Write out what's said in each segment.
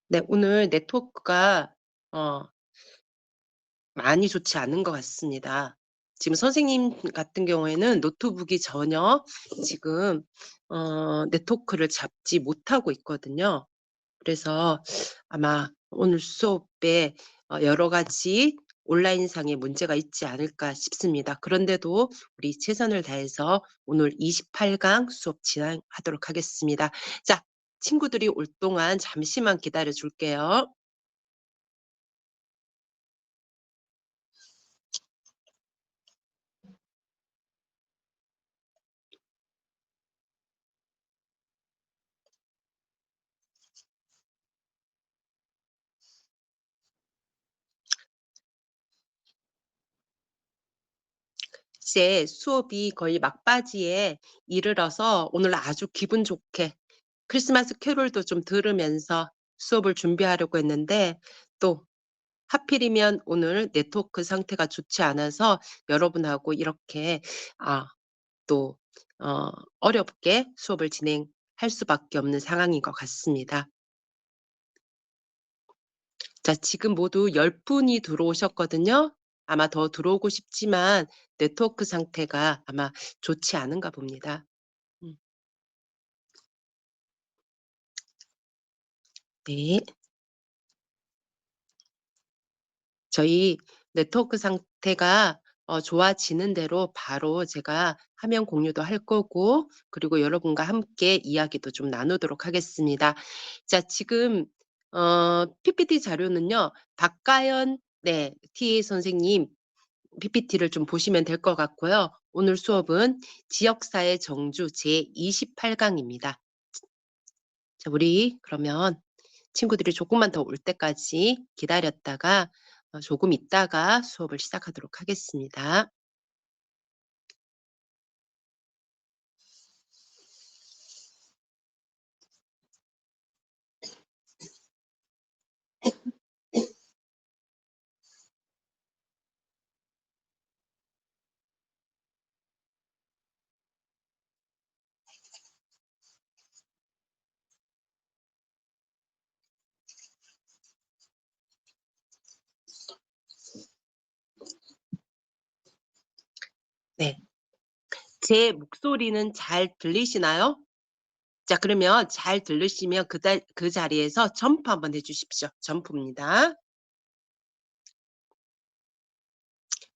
네, 오늘 네트워크가 어 많이 좋지 않은 것 같습니다. 지금 선생님 같은 경우에는 노트북이 전혀 지금 네트워크를 잡지 못하고 있거든요. 그래서 아마 오늘 수업에 여러 가지 온라인상의 문제가 있지 않을까 싶습니다. 그런데도 우리 최선을 다해서 오늘 28강 수업 진행하도록 하겠습니다. 자, 친구들이 올 동안 잠시만 기다려 줄게요. 이제 수업이 거의 막바지에 이르러서 오늘 아주 기분 좋게 크리스마스 캐롤도 좀 들으면서 수업을 준비하려고 했는데, 또 하필이면 오늘 네트워크 상태가 좋지 않아서 여러분하고 이렇게 아 또 어렵게 수업을 진행할 수밖에 없는 상황인 것 같습니다. 자, 지금 모두 10 분이 들어오셨거든요. 아마 더 들어오고 싶지만 네트워크 상태가 아마 좋지 않은가 봅니다. 음. 네. 저희 네트워크 상태가 좋아지는 대로 바로 제가 화면 공유도 할 거고, 그리고 여러분과 함께 이야기도 좀 나누도록 하겠습니다. 자, 지금 PPT 자료는요. 박가연 TA 선생님 PPT를 좀 보시면 될 것 같고요. 오늘 수업은 지역사회 정주 제28 강입니다. 자, 우리 그러면 친구들이 조금만 더 올 때까지 기다렸다가 조금 있다가 수업을 시작하도록 하겠습니다. 네. 제 목소리는 잘 들리시나요? 자, 그러면 잘 들으시면 그 자리에서 점프 한번 해 주십시오. 점프입니다.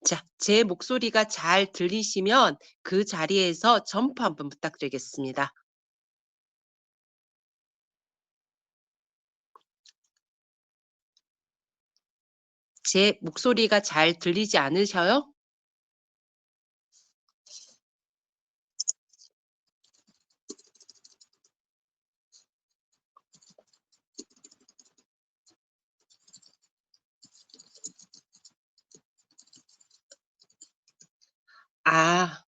자, 제 목소리가 잘 들리시면 그 자리에서 점프 한번 부탁드리겠습니다. 제 목소리가 잘 들리지 않으셔요? 아.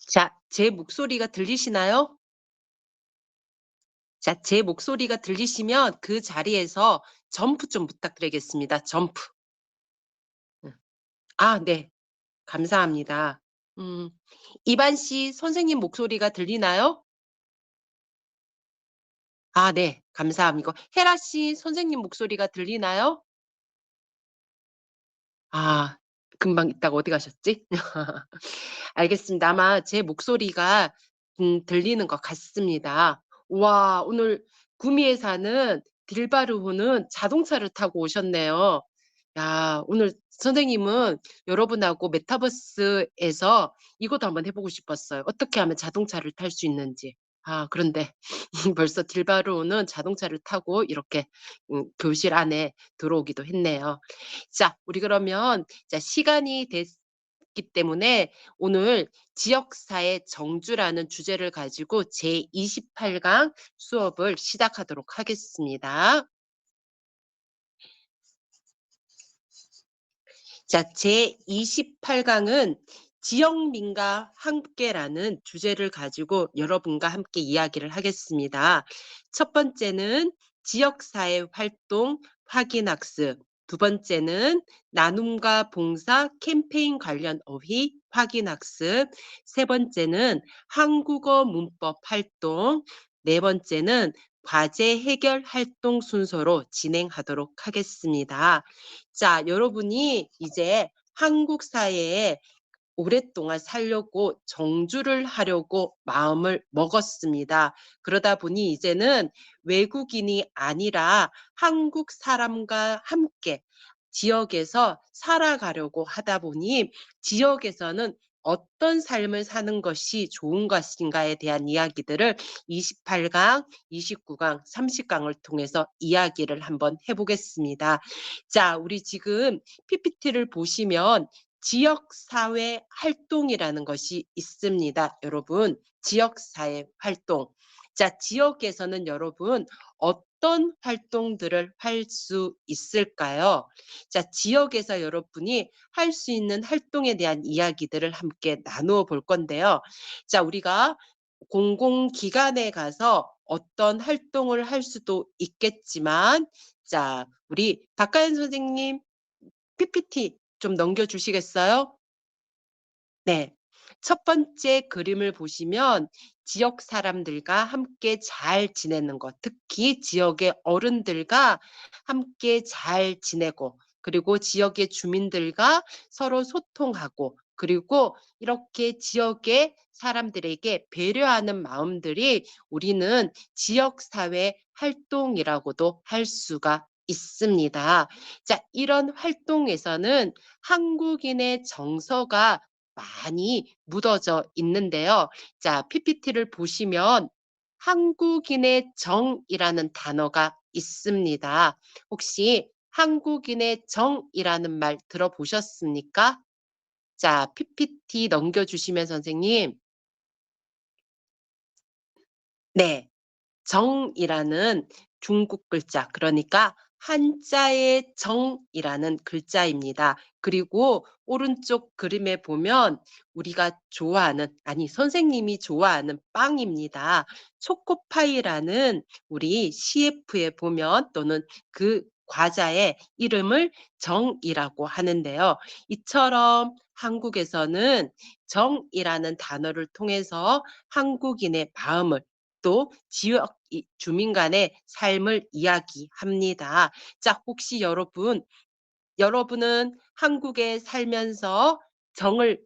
자, 제 목소리가 들리시나요? 자, 제 목소리가 들리시면 그 자리에서 점프 좀 부탁드리겠습니다. 점프. 음. 네. 감사합니다. 음. 이반 씨, 선생님 목소리가 들리나요? 네. 감사합니다. 헤라 씨, 선생님 목소리가 들리나요? 아, 금방 있다가 어디 가셨지? 알겠습니다. 아마 제 목소리가 들리는 것 같습니다. 와, 오늘 구미에 사는 딜바르호는 자동차를 타고 오셨네요. 야, 오늘 선생님은 여러분하고 메타버스에서 이것도 한번 해 보고 싶었어요. 어떻게 하면 자동차를 탈 수 있는지. 그런데 벌써 딜바르호는 자동차를 타고 이렇게 교실 안에 들어오기도 했네요. 자, 우리 그러면 자, 시간이 있기 때문에 오늘 지역사회 정주라는 주제를 가지고 제28강 강 수업을 시작하도록 하겠습니다. 자, 제28강은 강은 지역민과 함께라는 주제를 가지고 여러분과 함께 이야기를 하겠습니다. 첫 번째는 지역사회 활동 확인학습, 두 번째는 나눔과 봉사 캠페인 관련 어휘 확인학습, 세 번째는 한국어 문법 활동, 네 번째는 과제 해결 활동 순서로 진행하도록 하겠습니다. 자, 여러분이 이제 한국 사회에 오랫동안 살려고 정주를 하려고 마음을 먹었습니다. 그러다 보니 이제는 외국인이 아니라 한국 사람과 함께 지역에서 살아가려고 하다 보니 지역에서는 어떤 삶을 사는 것이 좋은 것인가에 대한 이야기들을 28강, 29강, 30강을 통해서 이야기를 한번 해보겠습니다. 자, 우리 지금 PPT를 보시면 지역사회 활동이라는 것이 있습니다. 여러분, 지역사회 활동. 자, 지역에서는 여러분 어떤 활동들을 할 수 있을까요? 자, 지역에서 여러분이 할 수 있는 활동에 대한 이야기들을 함께 나누어 볼 건데요. 자, 우리가 공공기관에 가서 어떤 활동을 할 수도 있겠지만, 자, 우리 박가연 선생님 PPT 좀 넘겨 주시겠어요? 네. 첫 번째 그림을 보시면 지역 사람들과 함께 잘 지내는 것, 특히 지역의 어른들과 함께 잘 지내고, 그리고 지역의 주민들과 서로 소통하고, 그리고 이렇게 지역의 사람들에게 배려하는 마음들이 우리는 지역사회 활동이라고도 할 수가 있습니다. 자, 이런 활동에서는 한국인의 정서가 많이 묻어져 있는데요. 자, PPT를 보시면 한국인의 정이라는 단어가 있습니다. 혹시 한국인의 정이라는 말 들어보셨습니까? 자, PPT 넘겨주시면 선생님. 네. 정이라는 중국 글자, 그러니까 한자의 정이라는 글자입니다. 그리고 오른쪽 그림에 보면 우리가 좋아하는, 아니 선생님이 좋아하는 빵입니다. 초코파이라는 우리 CF에 보면, 또는 그 과자의 이름을 정이라고 하는데요. 이처럼 한국에서는 정이라는 단어를 통해서 한국인의 마음을, 또 지역 주민 간의 삶을 이야기합니다. 자, 혹시 여러분은 한국에 살면서 정을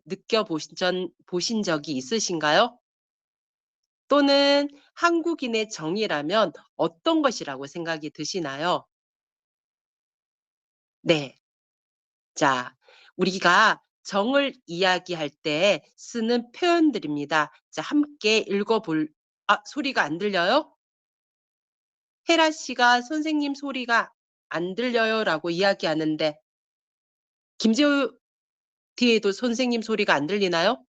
보신 적이 있으신가요? 또는 한국인의 정이라면 어떤 것이라고 생각이 드시나요? 네. 자, 우리가 정을 이야기할 때 쓰는 표현들입니다. 자, 함께 소리가 안 들려요? 헤라 씨가 "선생님 소리가 안 들려요."라고 이야기하는데, 김재우 뒤에도 선생님 소리가 안 들리나요?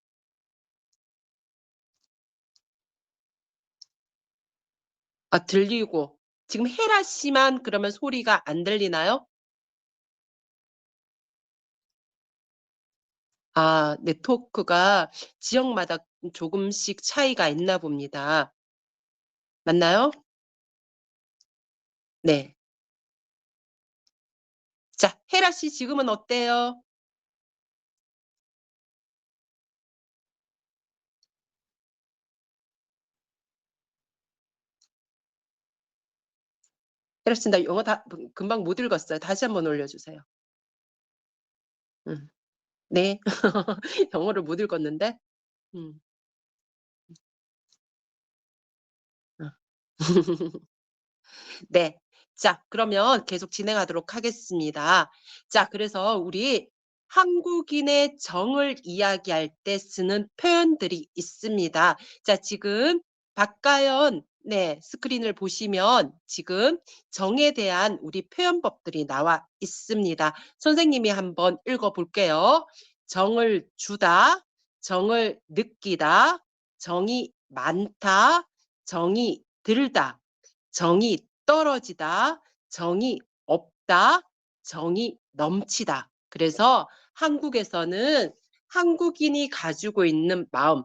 아, 들리고, 지금 헤라 씨만 그러면 소리가 안 들리나요? 아, 네트워크가 지역마다 조금씩 차이가 있나 봅니다. 맞나요? 네. 자, 헤라 씨 지금은 어때요? 헤라 씨, 나 영어 다 금방 못 읽었어요. 다시 한번 올려주세요. 음. 네. 영어를 못 읽었는데. 음. 어. 네. 자, 그러면 계속 진행하도록 하겠습니다. 자, 그래서 우리 한국인의 정을 이야기할 때 쓰는 표현들이 있습니다. 자, 지금 박가연, 네, 스크린을 보시면 지금 정에 대한 우리 표현법들이 나와 있습니다. 선생님이 한번 읽어 볼게요. 정을 주다, 정을 느끼다, 정이 많다, 정이 들다, 정이 떨어지다, 정이 없다, 정이 넘치다. 그래서 한국에서는 한국인이 가지고 있는 마음,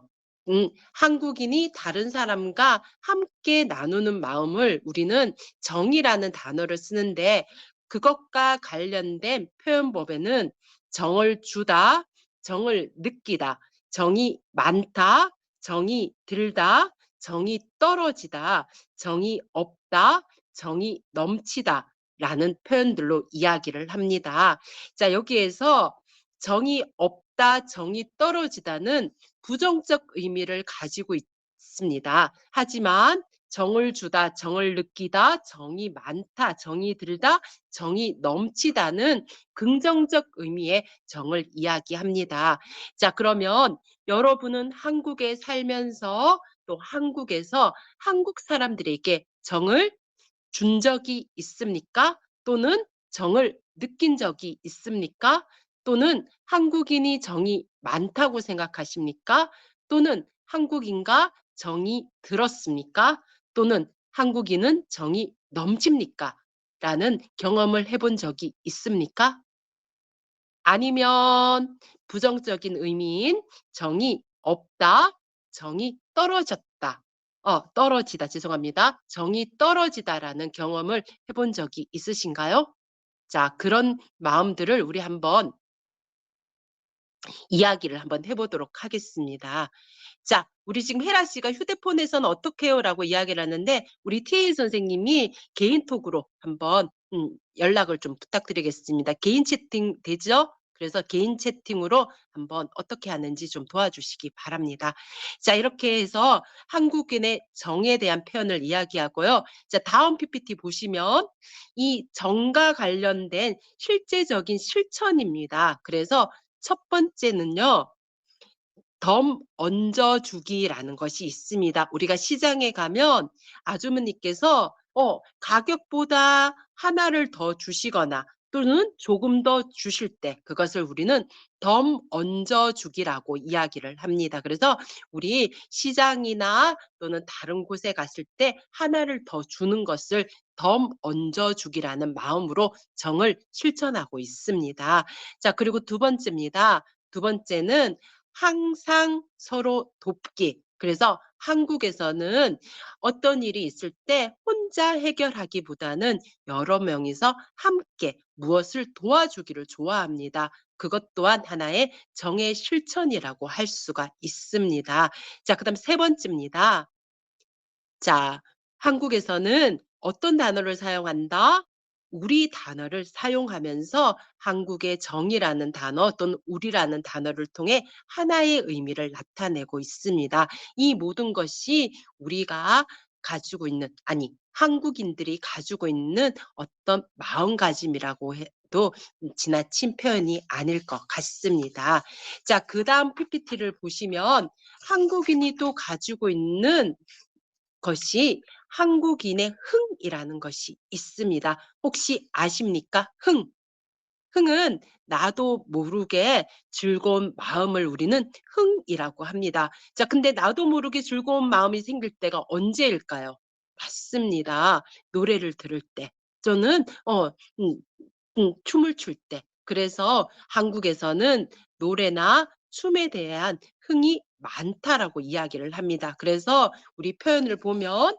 한국인이 다른 사람과 함께 나누는 마음을 우리는 정이라는 단어를 쓰는데, 그것과 관련된 표현법에는 정을 주다, 정을 느끼다, 정이 많다, 정이 들다, 정이 떨어지다, 정이 없다, 정이 넘치다 라는 표현들로 이야기를 합니다. 자, 여기에서 정이 없다, 정이 떨어지다는 부정적 의미를 가지고 있습니다. 하지만 정을 주다, 정을 느끼다, 정이 많다, 정이 들다, 정이 넘치다는 긍정적 의미의 정을 이야기합니다. 자, 그러면 여러분은 한국에 살면서 또 한국에서 한국 사람들에게 정을 준 적이 있습니까? 또는 정을 느낀 적이 있습니까? 또는 한국인이 정이 많다고 생각하십니까? 또는 한국인과 정이 들었습니까? 또는 한국인은 정이 넘칩니까? 라는 경험을 해본 적이 있습니까? 아니면 부정적인 의미인 정이 없다, 정이 떨어졌다. 떨어지다, 죄송합니다. 정이 떨어지다라는 경험을 해본 적이 있으신가요? 자, 그런 마음들을 우리 한번 이야기를 한번 해보도록 하겠습니다. 자, 우리 지금 헤라 씨가 휴대폰에서는 어떻게 해요라고 이야기를 하는데, 우리 TA 선생님이 개인톡으로 한번 연락을 좀 부탁드리겠습니다. 개인 채팅 되죠? 그래서 개인 채팅으로 한번 어떻게 하는지 좀 도와주시기 바랍니다. 자, 이렇게 해서 한국인의 정에 대한 표현을 이야기하고요. 자, 다음 PPT 보시면 이 정과 관련된 실제적인 실천입니다. 그래서 첫 번째는요, 덤 얹어주기라는 것이 있습니다. 우리가 시장에 가면 아주머니께서 가격보다 하나를 더 주시거나 또는 조금 더 주실 때, 그것을 우리는 덤 얹어주기라고 이야기를 합니다. 그래서 우리 시장이나 또는 다른 곳에 갔을 때 하나를 더 주는 것을 덤 얹어주기라는 마음으로 정을 실천하고 있습니다. 자, 그리고 두 번째입니다. 두 번째는 항상 서로 돕기. 그래서 한국에서는 어떤 일이 있을 때 혼자 해결하기보다는 여러 명이서 함께 무엇을 도와주기를 좋아합니다. 그것 또한 하나의 정의 실천이라고 할 수가 있습니다. 자, 그다음 세 번째입니다. 자, 한국에서는 어떤 단어를 사용한다? 우리 단어를 사용하면서 한국의 정이라는 단어 또는 우리라는 단어를 통해 하나의 의미를 나타내고 있습니다. 이 모든 것이 우리가 가지고 있는, 아니, 한국인들이 가지고 있는 어떤 마음가짐이라고 해도 지나친 표현이 아닐 것 같습니다. 자, 그 다음 PPT를 보시면 한국인이 또 가지고 있는 것이 한국인의 흥이라는 것이 있습니다. 혹시 아십니까? 흥. 흥은 나도 모르게 즐거운 마음을 우리는 흥이라고 합니다. 자, 근데 나도 모르게 즐거운 마음이 생길 때가 언제일까요? 맞습니다. 노래를 들을 때. 저는 음, 춤을 출 때. 그래서 한국에서는 노래나 춤에 대한 흥이 많다라고 이야기를 합니다. 그래서 우리 표현을 보면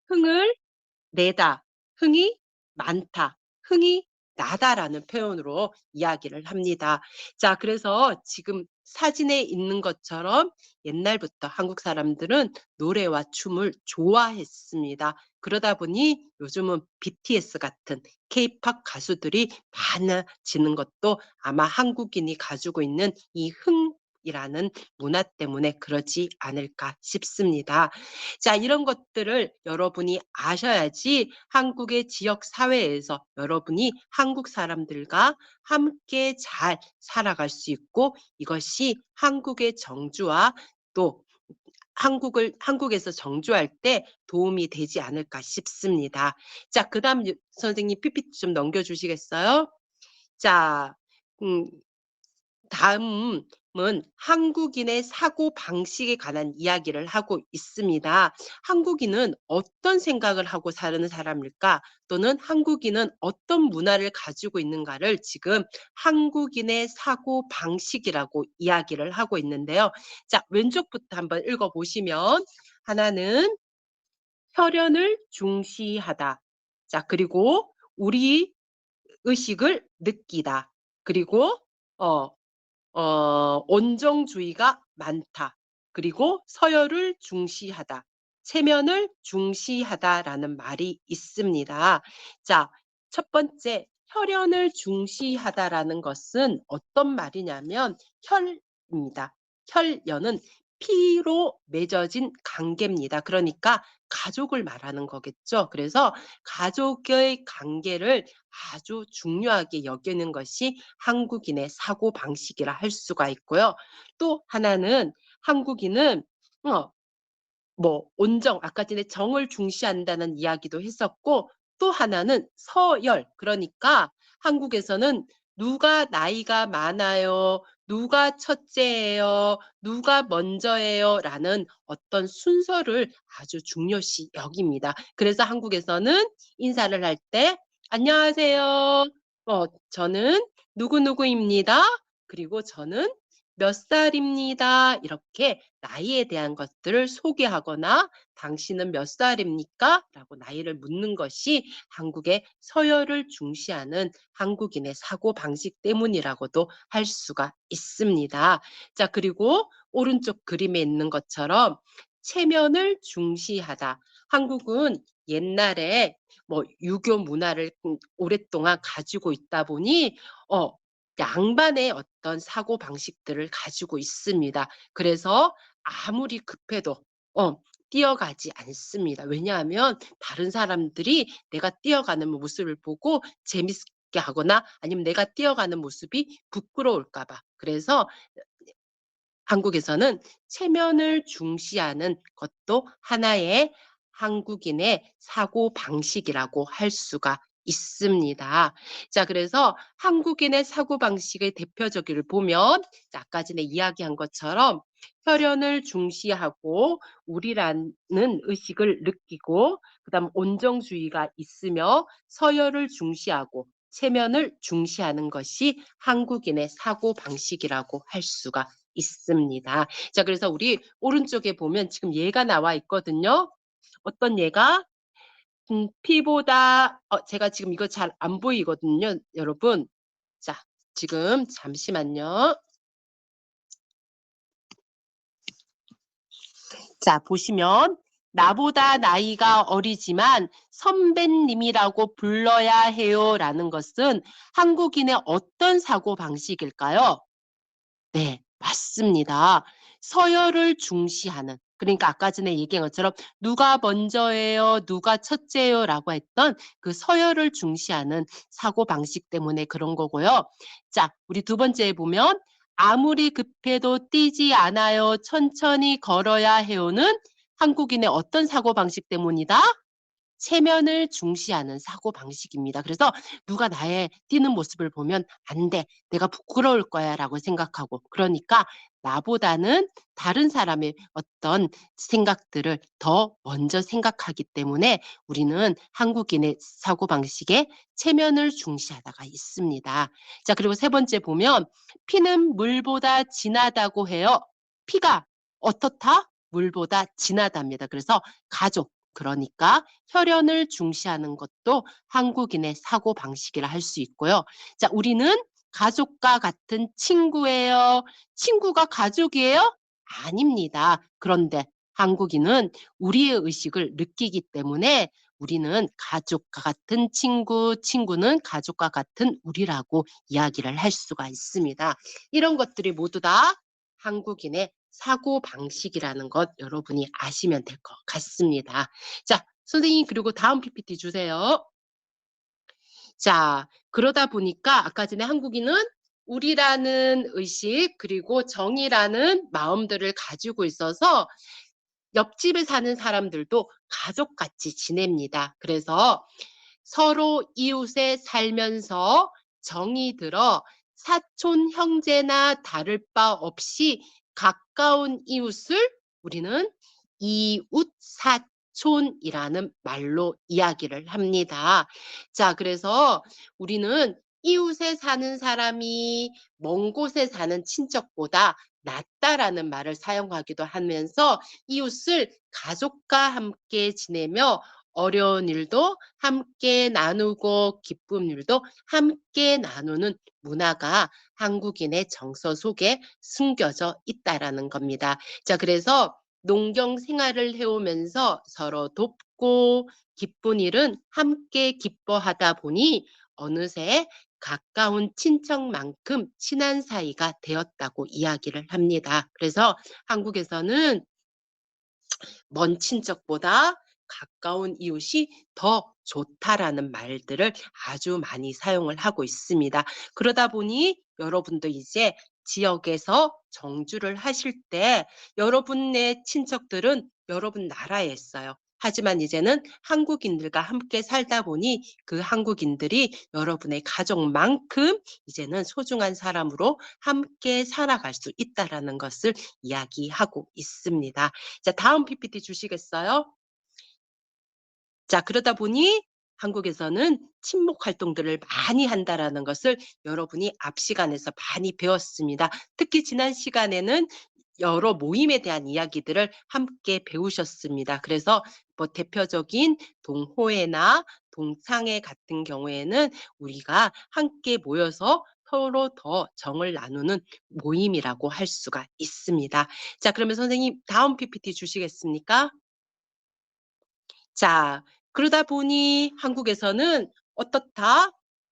흥을 내다, 흥이 많다, 흥이 나다라는 표현으로 이야기를 합니다. 자, 그래서 지금 사진에 있는 것처럼 옛날부터 한국 사람들은 노래와 춤을 좋아했습니다. 그러다 보니 요즘은 BTS 같은 K-팝 가수들이 많아지는 것도 아마 한국인이 가지고 있는 이 흥이라는 문화 때문에 그러지 않을까 싶습니다. 자, 이런 것들을 여러분이 아셔야지 한국의 지역 사회에서 여러분이 한국 사람들과 함께 잘 살아갈 수 있고, 이것이 한국의 정주와 또 한국에서 정주할 때 도움이 되지 않을까 싶습니다. 자, 그다음 선생님 PPT 좀 넘겨주시겠어요? 자, 음, 다음은 한국인의 사고 방식에 관한 이야기를 하고 있습니다. 한국인은 어떤 생각을 하고 사는 사람일까? 또는 한국인은 어떤 문화를 가지고 있는가를 지금 한국인의 사고 방식이라고 이야기를 하고 있는데요. 자, 왼쪽부터 한번 읽어보시면 하나는 혈연을 중시하다. 자, 그리고 우리 의식을 느끼다. 그리고 어 온정주의가 많다. 그리고 서열을 중시하다. 체면을 중시하다라는 말이 있습니다. 자, 첫 번째 혈연을 중시하다라는 것은 어떤 말이냐면 혈입니다. 혈연은 피로 맺어진 관계입니다. 그러니까 가족을 말하는 거겠죠. 그래서 가족의 관계를 아주 중요하게 여기는 것이 한국인의 사고 방식이라 할 수가 있고요. 또 하나는 한국인은 어 뭐 온정 아까 전에 정을 중시한다는 이야기도 했었고 또 하나는 서열 그러니까 한국에서는 누가 나이가 많아요. 누가 첫째예요. 누가 먼저예요라는 어떤 순서를 아주 중요시 여깁니다. 그래서 한국에서는 인사를 할 때 안녕하세요. 저는 누구누구입니다. 그리고 저는 몇 살입니다. 이렇게 나이에 대한 것들을 소개하거나 당신은 몇 살입니까? 라고 나이를 묻는 것이 한국의 서열을 중시하는 한국인의 사고 방식 때문이라고도 할 수가 있습니다. 자, 그리고 오른쪽 그림에 있는 것처럼 체면을 중시하다. 한국은 옛날에 뭐 유교 문화를 오랫동안 가지고 있다 보니 양반의 어떤 사고 방식들을 가지고 있습니다. 그래서 아무리 급해도 뛰어가지 않습니다. 왜냐하면 다른 사람들이 내가 뛰어가는 모습을 보고 재밌게 하거나 아니면 내가 뛰어가는 모습이 부끄러울까 봐. 그래서 한국에서는 체면을 중시하는 것도 하나의 한국인의 사고 방식이라고 할 수가 있습니다. 자, 그래서 한국인의 사고 방식의 대표적을 보면 아까 전에 이야기한 것처럼 혈연을 중시하고 우리라는 의식을 느끼고 그다음 온정주의가 있으며 서열을 중시하고 체면을 중시하는 것이 한국인의 사고 방식이라고 할 수가 있습니다. 자, 그래서 우리 오른쪽에 보면 지금 얘가 나와 있거든요. 어떤 얘가 피보다 제가 지금 이거 잘 안 보이거든요, 여러분. 자, 지금 잠시만요. 자, 보시면 나보다 나이가 어리지만 선배님이라고 불러야 해요라는 것은 한국인의 어떤 사고 방식일까요? 네, 맞습니다. 서열을 중시하는 그러니까 아까 전에 얘기한 것처럼 누가 먼저예요, 누가 첫째예요라고 했던 그 서열을 중시하는 사고방식 때문에 그런 거고요. 자, 우리 두 번째에 보면 아무리 급해도 뛰지 않아요, 천천히 걸어야 해요는 한국인의 어떤 사고방식 때문이다? 체면을 중시하는 사고방식입니다. 그래서 누가 나의 뛰는 모습을 보면 안 돼. 내가 부끄러울 거야 라고 생각하고 그러니까 나보다는 다른 사람의 어떤 생각들을 더 먼저 생각하기 때문에 우리는 한국인의 사고방식에 체면을 중시하다가 있습니다. 자, 그리고 세 번째 보면 피는 물보다 진하다고 해요. 피가 어떻다? 물보다 진하답니다. 그래서 가족, 그러니까 혈연을 중시하는 것도 한국인의 사고 방식이라 할 수 있고요. 자, 우리는 가족과 같은 친구예요. 친구가 가족이에요? 아닙니다. 그런데 한국인은 우리의 의식을 느끼기 때문에 우리는 가족과 같은 친구, 친구는 가족과 같은 우리라고 이야기를 할 수가 있습니다. 이런 것들이 모두 다 한국인의 사고 방식이라는 것 여러분이 아시면 될 것 같습니다. 자, 선생님 그리고 다음 PPT 주세요. 자, 그러다 보니까 아까 전에 한국인은 우리라는 의식 그리고 정이라는 마음들을 가지고 있어서 옆집에 사는 사람들도 가족같이 지냅니다. 그래서 서로 이웃에 살면서 정이 들어 사촌 형제나 다를 바 없이 가까운 이웃을 우리는 이웃사촌이라는 말로 이야기를 합니다. 자, 그래서 우리는 이웃에 사는 사람이 먼 곳에 사는 친척보다 낫다라는 말을 사용하기도 하면서 이웃을 가족과 함께 지내며 어려운 일도 함께 나누고 기쁜 일도 함께 나누는 문화가 한국인의 정서 속에 숨겨져 있다라는 겁니다. 자, 그래서 농경 생활을 해오면서 서로 돕고 기쁜 일은 함께 기뻐하다 보니 어느새 가까운 친척만큼 친한 사이가 되었다고 이야기를 합니다. 그래서 한국에서는 먼 친척보다 가까운 이웃이 더 좋다라는 말들을 아주 많이 사용을 하고 있습니다. 그러다 보니 여러분도 이제 지역에서 정주를 하실 때 여러분의 친척들은 여러분 나라에 있어요. 하지만 이제는 한국인들과 함께 살다 보니 그 한국인들이 여러분의 가족만큼 이제는 소중한 사람으로 함께 살아갈 수 있다라는 것을 이야기하고 있습니다. 자, 다음 PPT 주시겠어요? 자, 그러다 보니 한국에서는 친목 활동들을 많이 한다라는 것을 여러분이 앞 시간에서 많이 배웠습니다. 특히 지난 시간에는 여러 모임에 대한 이야기들을 함께 배우셨습니다. 그래서 뭐 대표적인 동호회나 동창회 같은 경우에는 우리가 함께 모여서 서로 더 정을 나누는 모임이라고 할 수가 있습니다. 자, 그러면 선생님 다음 PPT 주시겠습니까? 자, 그러다 보니 한국에서는 어떻다?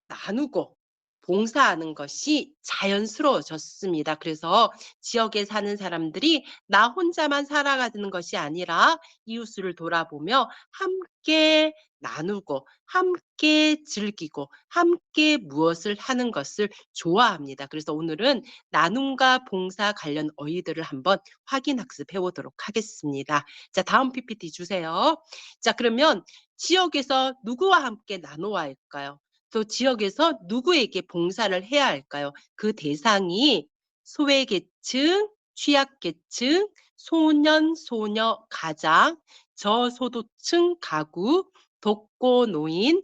나누고 봉사하는 것이 자연스러워졌습니다. 그래서 지역에 사는 사람들이 나 혼자만 살아가는 것이 아니라 이웃을 돌아보며 함께 나누고 함께 즐기고 함께 무엇을 하는 것을 좋아합니다. 그래서 오늘은 나눔과 봉사 관련 어휘들을 한번 확인 학습해 보도록 하겠습니다. 자, 다음 PPT 주세요. 자, 그러면 지역에서 누구와 함께 나눠야 할까요? 또 지역에서 누구에게 봉사를 해야 할까요? 그 대상이 소외계층, 취약계층, 소년, 소녀, 가장, 저소득층 가구, 독거노인,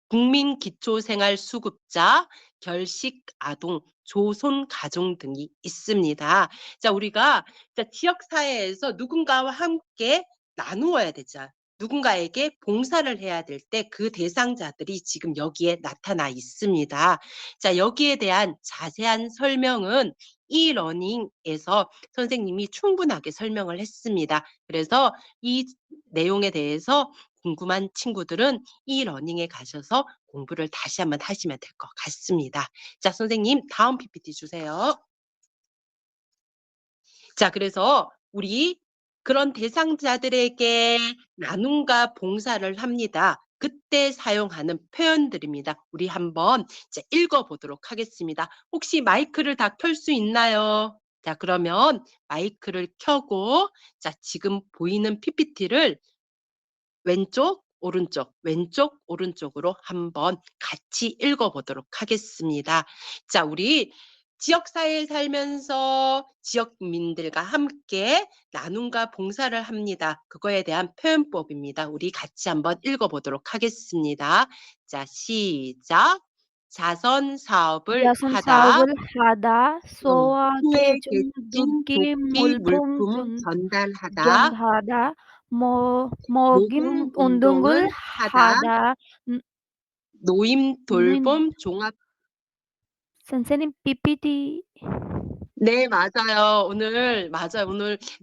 국민기초생활수급자, 결식아동, 조손가정 등이 있습니다. 자, 우리가 지역사회에서 누군가와 함께 나누어야 되죠. 누군가에게 봉사를 해야 될 때 그 대상자들이 지금 여기에 나타나 있습니다. 자, 여기에 대한 자세한 설명은 이러닝에서 선생님이 충분하게 설명을 했습니다. 그래서 이 내용에 대해서 궁금한 친구들은 이러닝에 가셔서 공부를 다시 한번 하시면 될 것 같습니다. 자, 선생님 다음 PPT 주세요. 자, 그래서 우리 그런 대상자들에게 나눔과 봉사를 합니다. 그때 사용하는 표현들입니다. 우리 한번 읽어보도록 하겠습니다. 혹시 마이크를 다 켤 수 있나요? 자, 그러면 마이크를 켜고 자, 지금 보이는 PPT를 왼쪽, 오른쪽, 왼쪽, 오른쪽으로 한번 같이 읽어보도록 하겠습니다. 자, 우리 지역사회에 살면서 지역민들과 함께 나눔과 봉사를 합니다. 그거에 대한 표현법입니다. 우리 같이 한번 읽어보도록 하겠습니다. 자, 시작. 자선 사업을 야선 하다. 사업을 하다 소아계 좀 소외계층 두끼 돕기 물품 물품 좀 전달하다. 전하다 모금 먹임 운동을 운동을 하다. 하다. 노인 는 돌봄 종합. 선생님 PPT 네, 맞아요. 오늘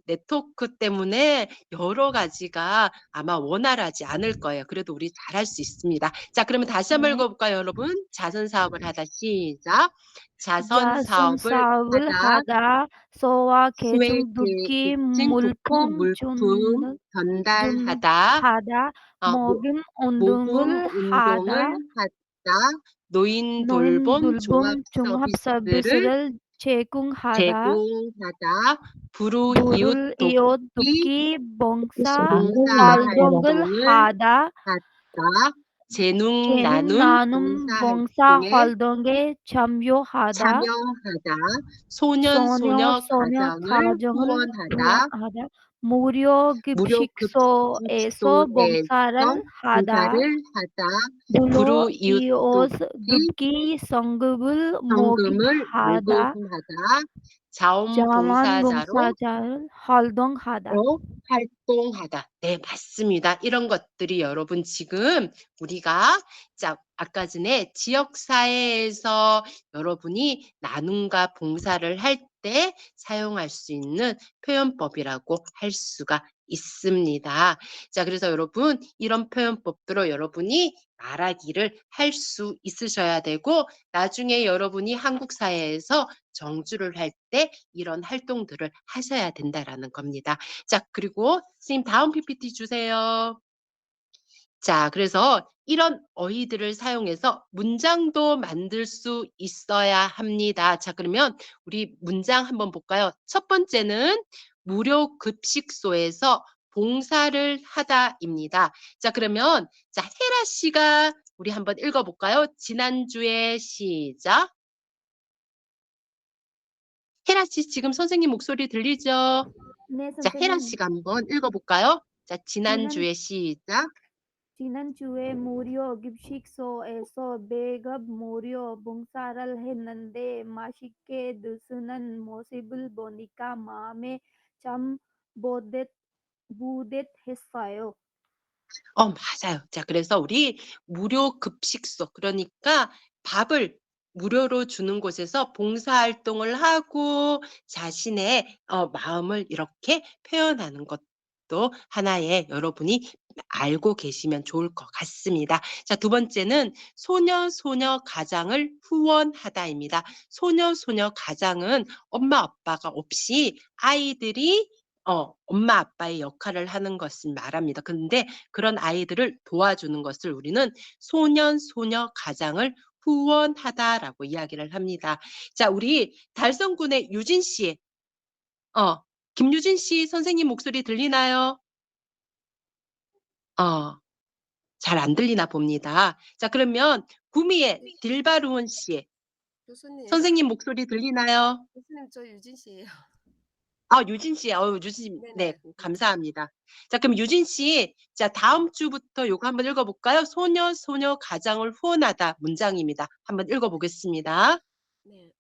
네트워크 때문에 여러 가지가 아마 원활하지 않을 거예요. 그래도 우리 잘할 수 있습니다. 자, 그러면 다시 한번 네. 읽어볼까요, 여러분? 자선 사업을 하다 시작. 자선 야선 사업을 사업을 하다. 하다 소아계 좀 두끼 소외계층 돕기 물품 물품 전달하다. 전하다. 먹임 모금 운동을 운동을 하다. 하다. 노인 노인 돌봄 종합 돌봄 종합 서비스를 서비스를 제공하다. 제공하다. 불우이웃 불을 이웃 돕기 돕기 봉사 봉사 활동을 활동을 하다. 하다. 재능 재능 나눔 나눔 봉사 봉사활동에 활동에 참여하다. 참여하다. 소년 소녀 소녀 소녀 가장을 가정을 후원하다. 후원하다. 무료 무료 급식소에서 봉사를 급식소에서 하다. 봉사를 하다. 불우 불우이웃 이웃 돕기. 돕기 성금을 성금을 모금하다. 모금하다. 자원봉사자로 자원봉사자를 활동하다. 활동하다. 네, 맞습니다. 이런 것들이 여러분 지금 우리가 아까 전에 지역사회에서 여러분이 나눔과 봉사를 할 때 사용할 수 있는 표현법이라고 할 수가 있습니다. 자, 그래서 여러분 이런 표현법들로 여러분이 말하기를 할 수 있으셔야 되고 나중에 여러분이 한국 사회에서 정주를 할 때 이런 활동들을 하셔야 된다라는 겁니다. 자, 그리고 선생님 다음 PPT 주세요. 자, 그래서 이런 어휘들을 사용해서 문장도 만들 수 있어야 합니다. 자, 그러면 우리 문장 한번 볼까요? 첫 번째는 무료 급식소에서 봉사를 하다입니다. 자, 그러면 헤라 씨가 우리 한번 읽어볼까요? 지난주에 시작. 헤라 씨 지금 선생님 목소리 들리죠? 네, 자, 헤라 선생님. 씨가 한번 읽어볼까요? 자, 지난 지난주에 시작. 지난주에 무료 급식소에서 배급 무료 봉사를 했는데 맛있게 드시는 모습을 보니까 마음에 참 뿌듯했어요. 맞아요. 자, 그래서 우리 무료 급식소, 그러니까 밥을 무료로 주는 곳에서 봉사활동을 하고 자신의 마음을 이렇게 표현하는 것도 하나의 여러분이 알고 계시면 좋을 것 같습니다. 자, 두 번째는 소녀, 소녀 가장을 후원하다입니다. 소녀, 소녀 가장은 엄마, 아빠가 없이 아이들이 엄마, 아빠의 역할을 하는 것을 말합니다. 근데 그런 아이들을 도와주는 것을 우리는 소년, 소녀 가장을 후원하다라고 이야기를 합니다. 자, 우리 달성군의 유진 씨, 김유진 씨 선생님 목소리 들리나요? 잘 안 들리나 봅니다. 자, 그러면 구미의 딜바루온 씨, 교수님, 선생님 목소리 들리나요? 교수님 저 유진 씨예요. 유진 씨, 유진 씨, 네, 네네. 감사합니다. 자, 그럼 유진 씨, 자, 다음 주부터 요거 한번 읽어볼까요? 소녀, 소녀 가장을 후원하다 문장입니다. 한번 읽어보겠습니다. 네.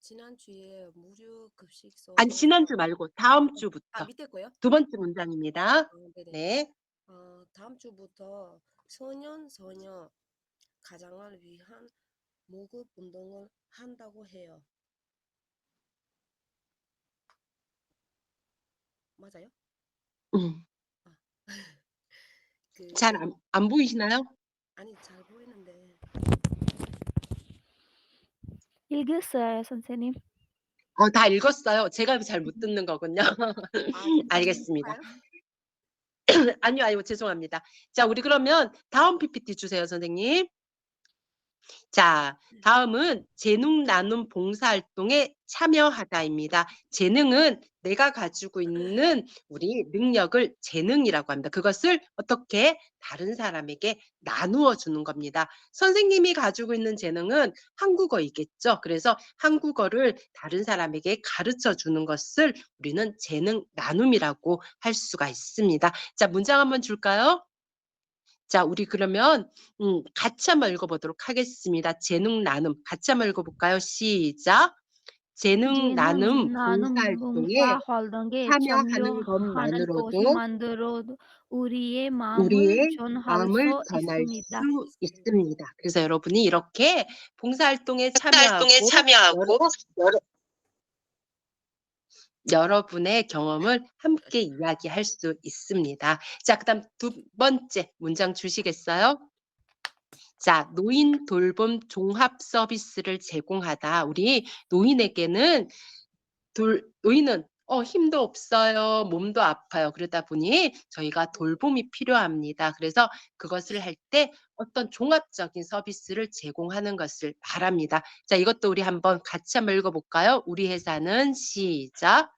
지난주에 무료 급식소에서 아니, 지난주 말고 다음 주부터. 밑에 거요? 두 번째 문장입니다. 네네. 네. 다음 주부터 소년 소녀 가장을 위한 모금 운동을 한다고 해요. 맞아요? 음, 그 잘 안 보이시나요? 아니 잘 보이는데 읽었어요, 선생님. 다 읽었어요. 제가 잘 못 듣는 거군요. 알겠습니다. 아니요, 죄송합니다. 자, 우리 그러면 다음 PPT 주세요, 선생님. 자, 다음은 재능 나눔 봉사활동에 참여하다입니다. 재능은 내가 가지고 있는 우리 능력을 재능이라고 합니다. 그것을 어떻게 다른 사람에게 나누어 주는 겁니다. 선생님이 가지고 있는 재능은 한국어이겠죠. 그래서 한국어를 다른 사람에게 가르쳐 주는 것을 우리는 재능 나눔이라고 할 수가 있습니다. 자, 문장 한번 줄까요? 자, 우리 그러면 같이 한번 읽어보도록 하겠습니다. 재능 나눔 같이 한번 읽어볼까요? 시작. 재능 나눔 재능 나눔 봉사활동에 봉사 활동에 참여하는 참여하는 것만으로도 것만으로도 우리의 마음을 우리의 전할 마음을 수 전할 있습니다. 수 있습니다. 그래서 여러분이 이렇게 봉사활동에 활동에 참여하고 참여하고 여러분의 경험을 함께 이야기할 수 있습니다. 자, 그다음 두 번째 문장 주시겠어요? 자, 노인 돌봄 종합 서비스를 제공하다. 우리 노인에게는 노인은 힘도 없어요. 몸도 아파요. 그러다 보니 저희가 돌봄이 필요합니다. 그래서 그것을 할 때 어떤 종합적인 서비스를 제공하는 것을 바랍니다. 자, 이것도 우리 같이 한번 읽어볼까요? 우리 회사는 시작.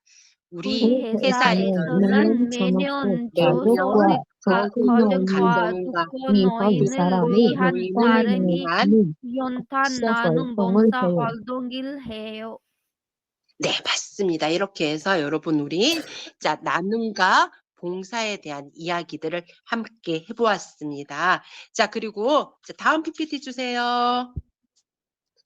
우리 우리 회사에서는 회사에서는 매년 매년 조소득 거듭과 감정과 두고 위협이 너희를 사람의 위한 너희를 나름이 위한 연탄 앞서서 나눔 성을 봉사 해요. 활동을 해요. 네, 맞습니다. 이렇게 해서 여러분 우리 자 나눔과 봉사에 대한 이야기들을 함께 해보았습니다. 자, 그리고 다음 PPT 주세요.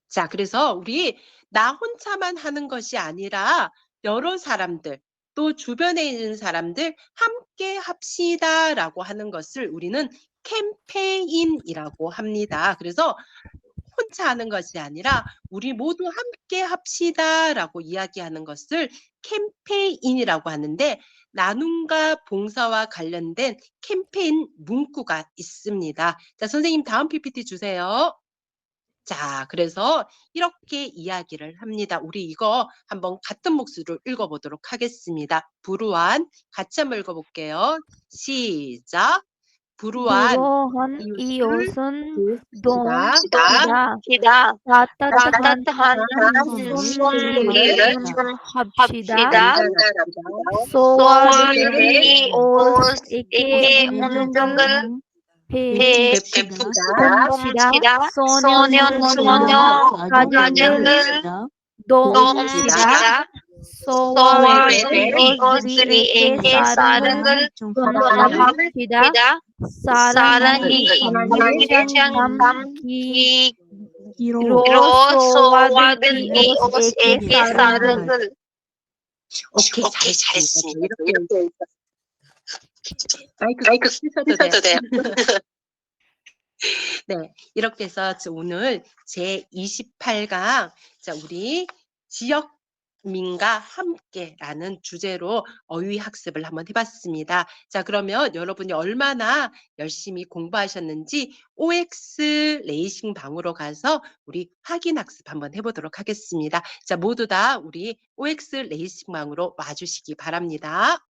자, 그래서 우리 나 혼자만 하는 것이 아니라 여러 사람들, 또 주변에 있는 사람들 함께 합시다라고 하는 것을 우리는 캠페인이라고 합니다. 그래서 혼자 하는 것이 아니라 우리 모두 함께 합시다라고 이야기하는 것을 캠페인이라고 하는데 나눔과 봉사와 관련된 캠페인 문구가 있습니다. 자, 선생님 다음 PPT 주세요. 자, 그래서 이렇게 이야기를 합니다. 우리 이거 한번 같은 목소리로 읽어보도록 하겠습니다. 불우한 같이 한번 읽어볼게요. 시작. 불우한 불우한 이웃을 이웃은 돕시다. 돕시다. 따뜻한 따뜻한 손길을 손길을 합시다. 전달합니다. 소외된 이웃에게 이웃에게 문정을 베풉시다. 베풉시다. 소년, 소녀 가정을 돕시다. 돕시다. 소외된 소외된 이웃들에게 이웃들에게 사랑을 전합시다. 사랑이 하나님의 장감 기로 기로 소외된 이웃에게 이웃에게 사랑을 사랑을 오케이, 잘했습니다. 이렇게 마이크 끄셔도 돼요. 네, 이렇게 해서 오늘 제 28강 자 우리 지역민과 함께라는 주제로 어휘 학습을 한번 해봤습니다. 자, 그러면 여러분이 얼마나 열심히 공부하셨는지 OX 레이싱 방으로 가서 우리 확인 학습 한번 해보도록 하겠습니다. 자, 모두 다 우리 OX 레이싱 방으로 와주시기 바랍니다.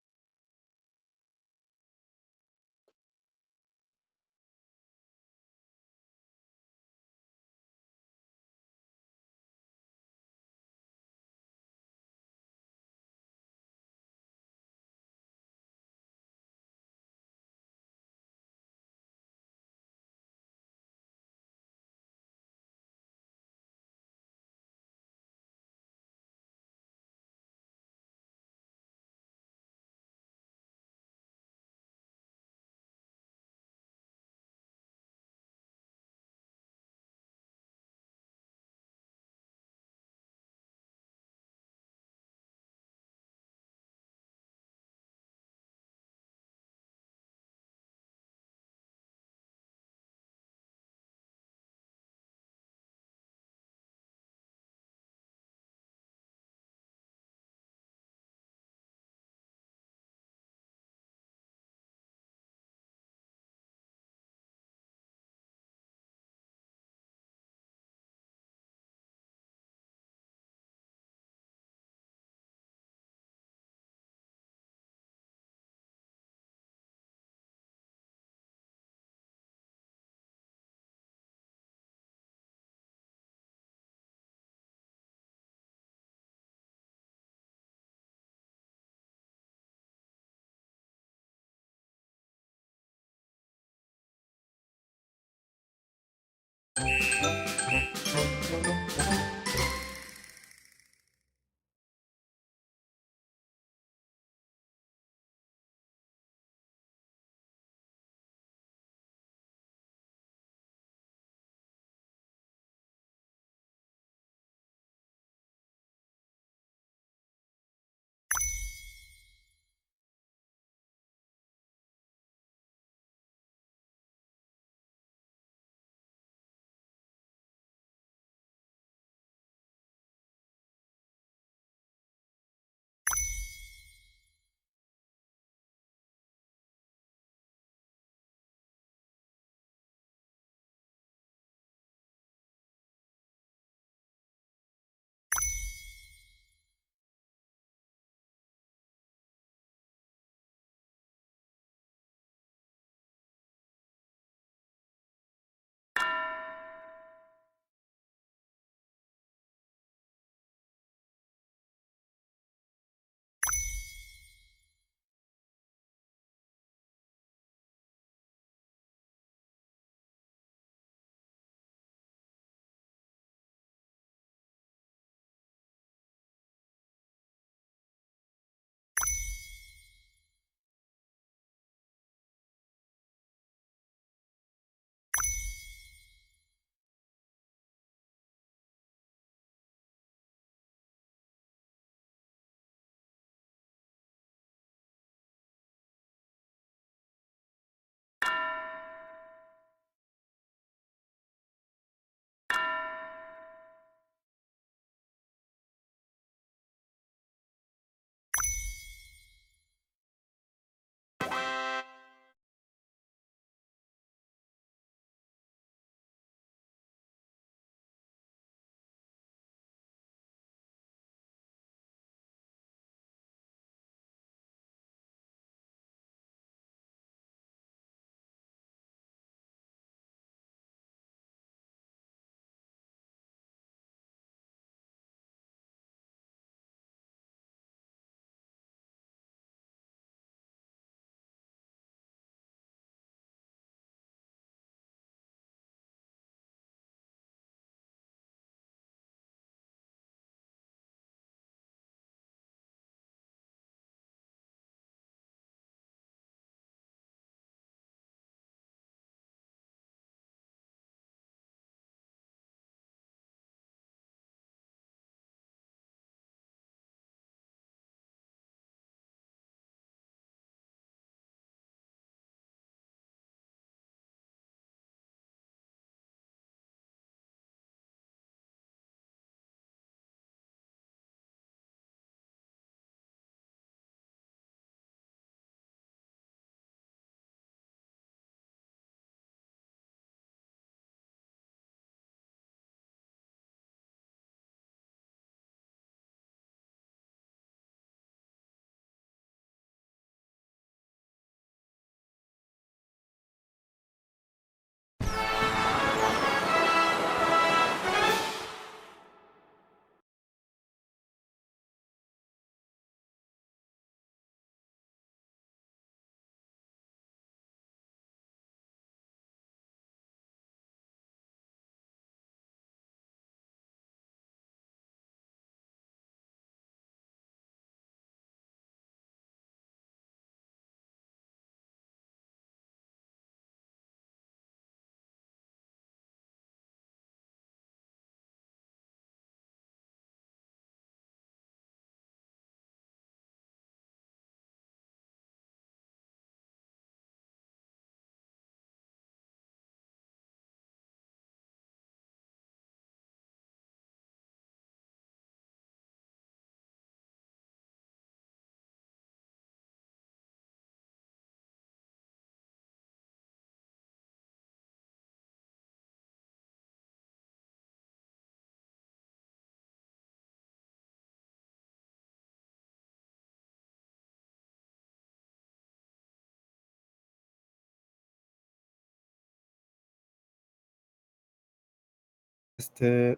테스트.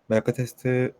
마이크 테스트.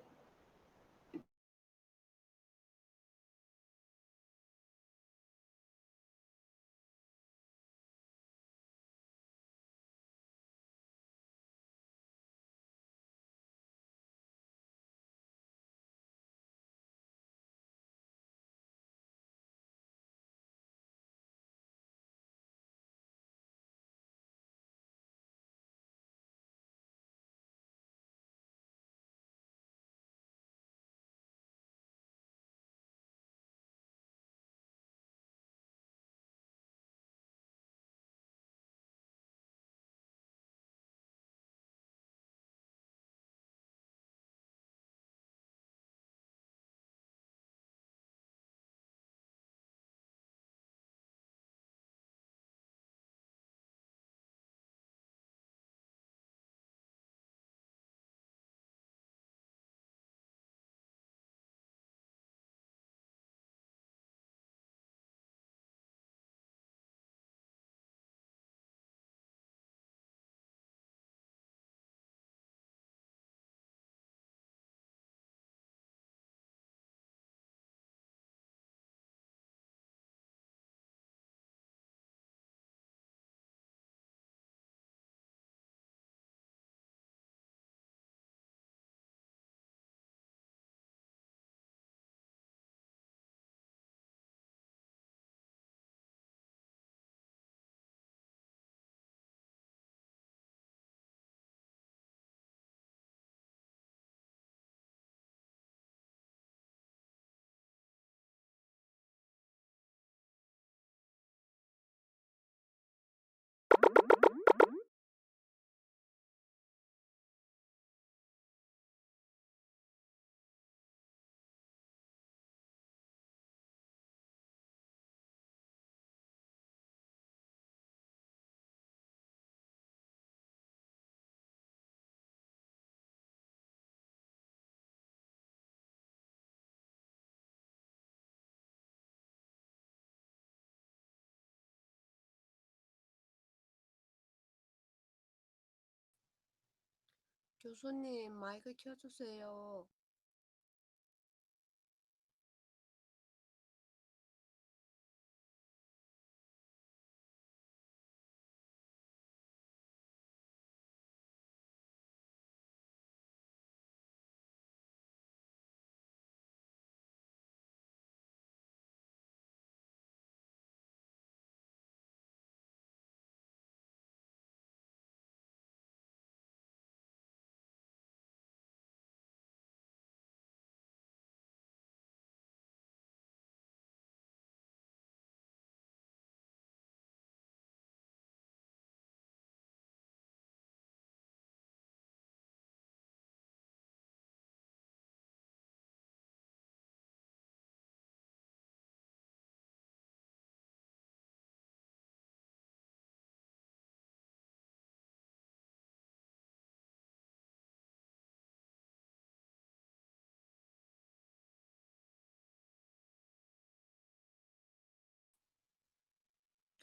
교수님, 마이크 켜주세요.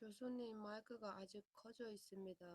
교수님, 마이크가 아직 꺼져 있습니다.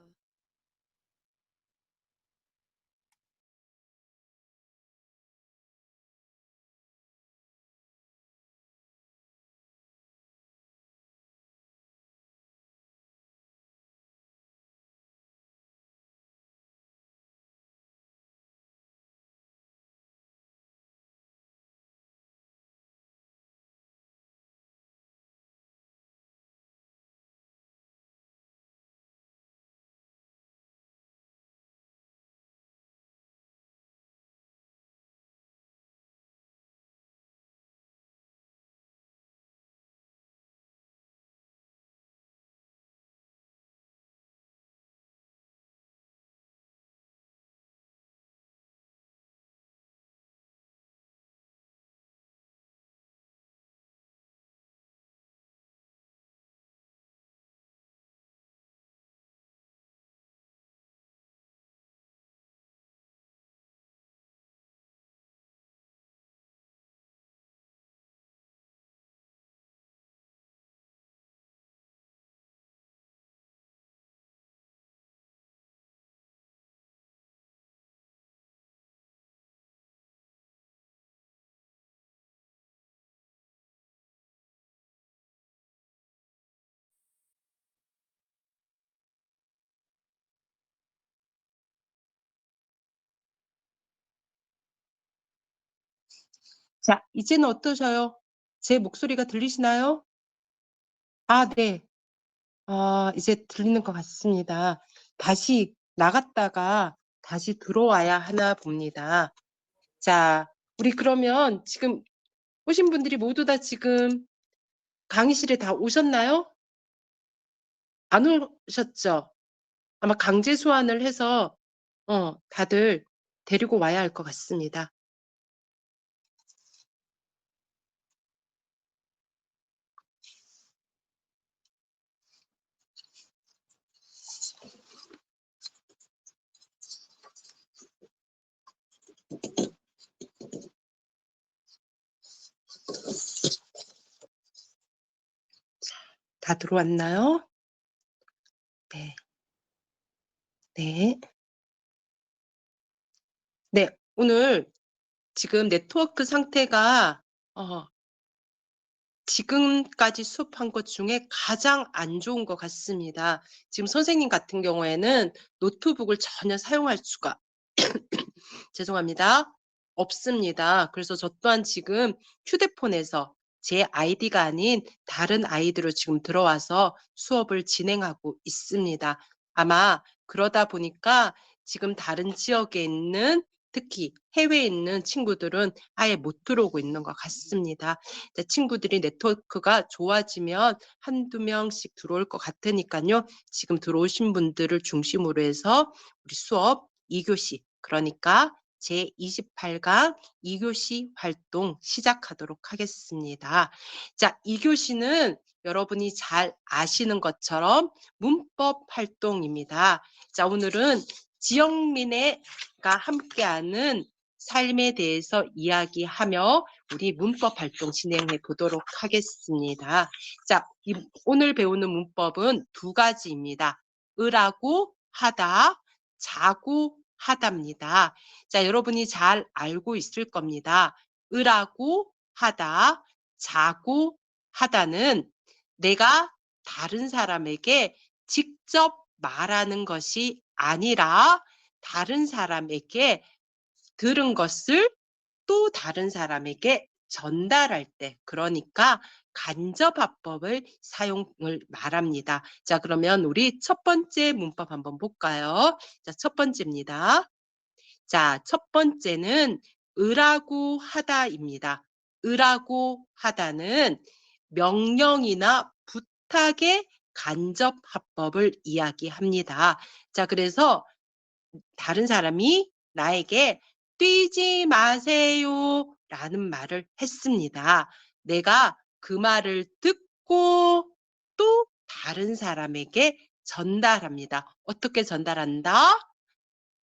자, 이제는 어떠셔요? 제 목소리가 들리시나요? 아, 네. 이제 들리는 것 같습니다. 다시 나갔다가 다시 들어와야 하나 봅니다. 자, 우리 그러면 지금 오신 분들이 모두 다 지금 강의실에 다 오셨나요? 안 오셨죠? 아마 강제 소환을 해서 다들 데리고 와야 할 것 같습니다. 다 들어왔나요? 네. 네. 네, 오늘 지금 네트워크 상태가 지금까지 수업한 것 중에 가장 안 좋은 것 같습니다. 지금 선생님 같은 경우에는 노트북을 전혀 사용할 수가 죄송합니다. 없습니다. 그래서 저 또한 지금 휴대폰에서 제 아이디가 아닌 다른 아이디로 지금 들어와서 수업을 진행하고 있습니다. 아마 그러다 보니까 지금 다른 지역에 있는 특히 해외에 있는 친구들은 아예 못 들어오고 있는 것 같습니다. 친구들이 네트워크가 좋아지면 한두 명씩 들어올 것 같으니까요. 지금 들어오신 분들을 중심으로 해서 우리 수업 2교시 그러니까 제28강 2교시 활동 시작하도록 하겠습니다. 자, 2교시는 여러분이 잘 아시는 것처럼 문법 활동입니다. 자, 오늘은 지영민애가 함께하는 삶에 대해서 이야기하며 우리 문법 활동 진행해 보도록 하겠습니다. 자, 오늘 배우는 문법은 두 가지입니다. 으라고 하다, 자고 하답니다. 자, 여러분이 잘 알고 있을 겁니다. 으라고 하다, 자고 하다는 내가 다른 사람에게 직접 말하는 것이 아니라 다른 사람에게 들은 것을 또 다른 사람에게 전달할 때, 그러니까 간접화법을 사용을 말합니다. 자, 그러면 우리 첫 번째 문법 한번 볼까요? 자, 첫 번째입니다. 자, 첫 번째는 으라고 하다입니다. 으라고 하다는 명령이나 부탁의 간접화법을 이야기합니다. 자, 그래서 다른 사람이 나에게 뛰지 마세요 라는 말을 했습니다. 내가 그 말을 듣고 또 다른 사람에게 전달합니다. 어떻게 전달한다?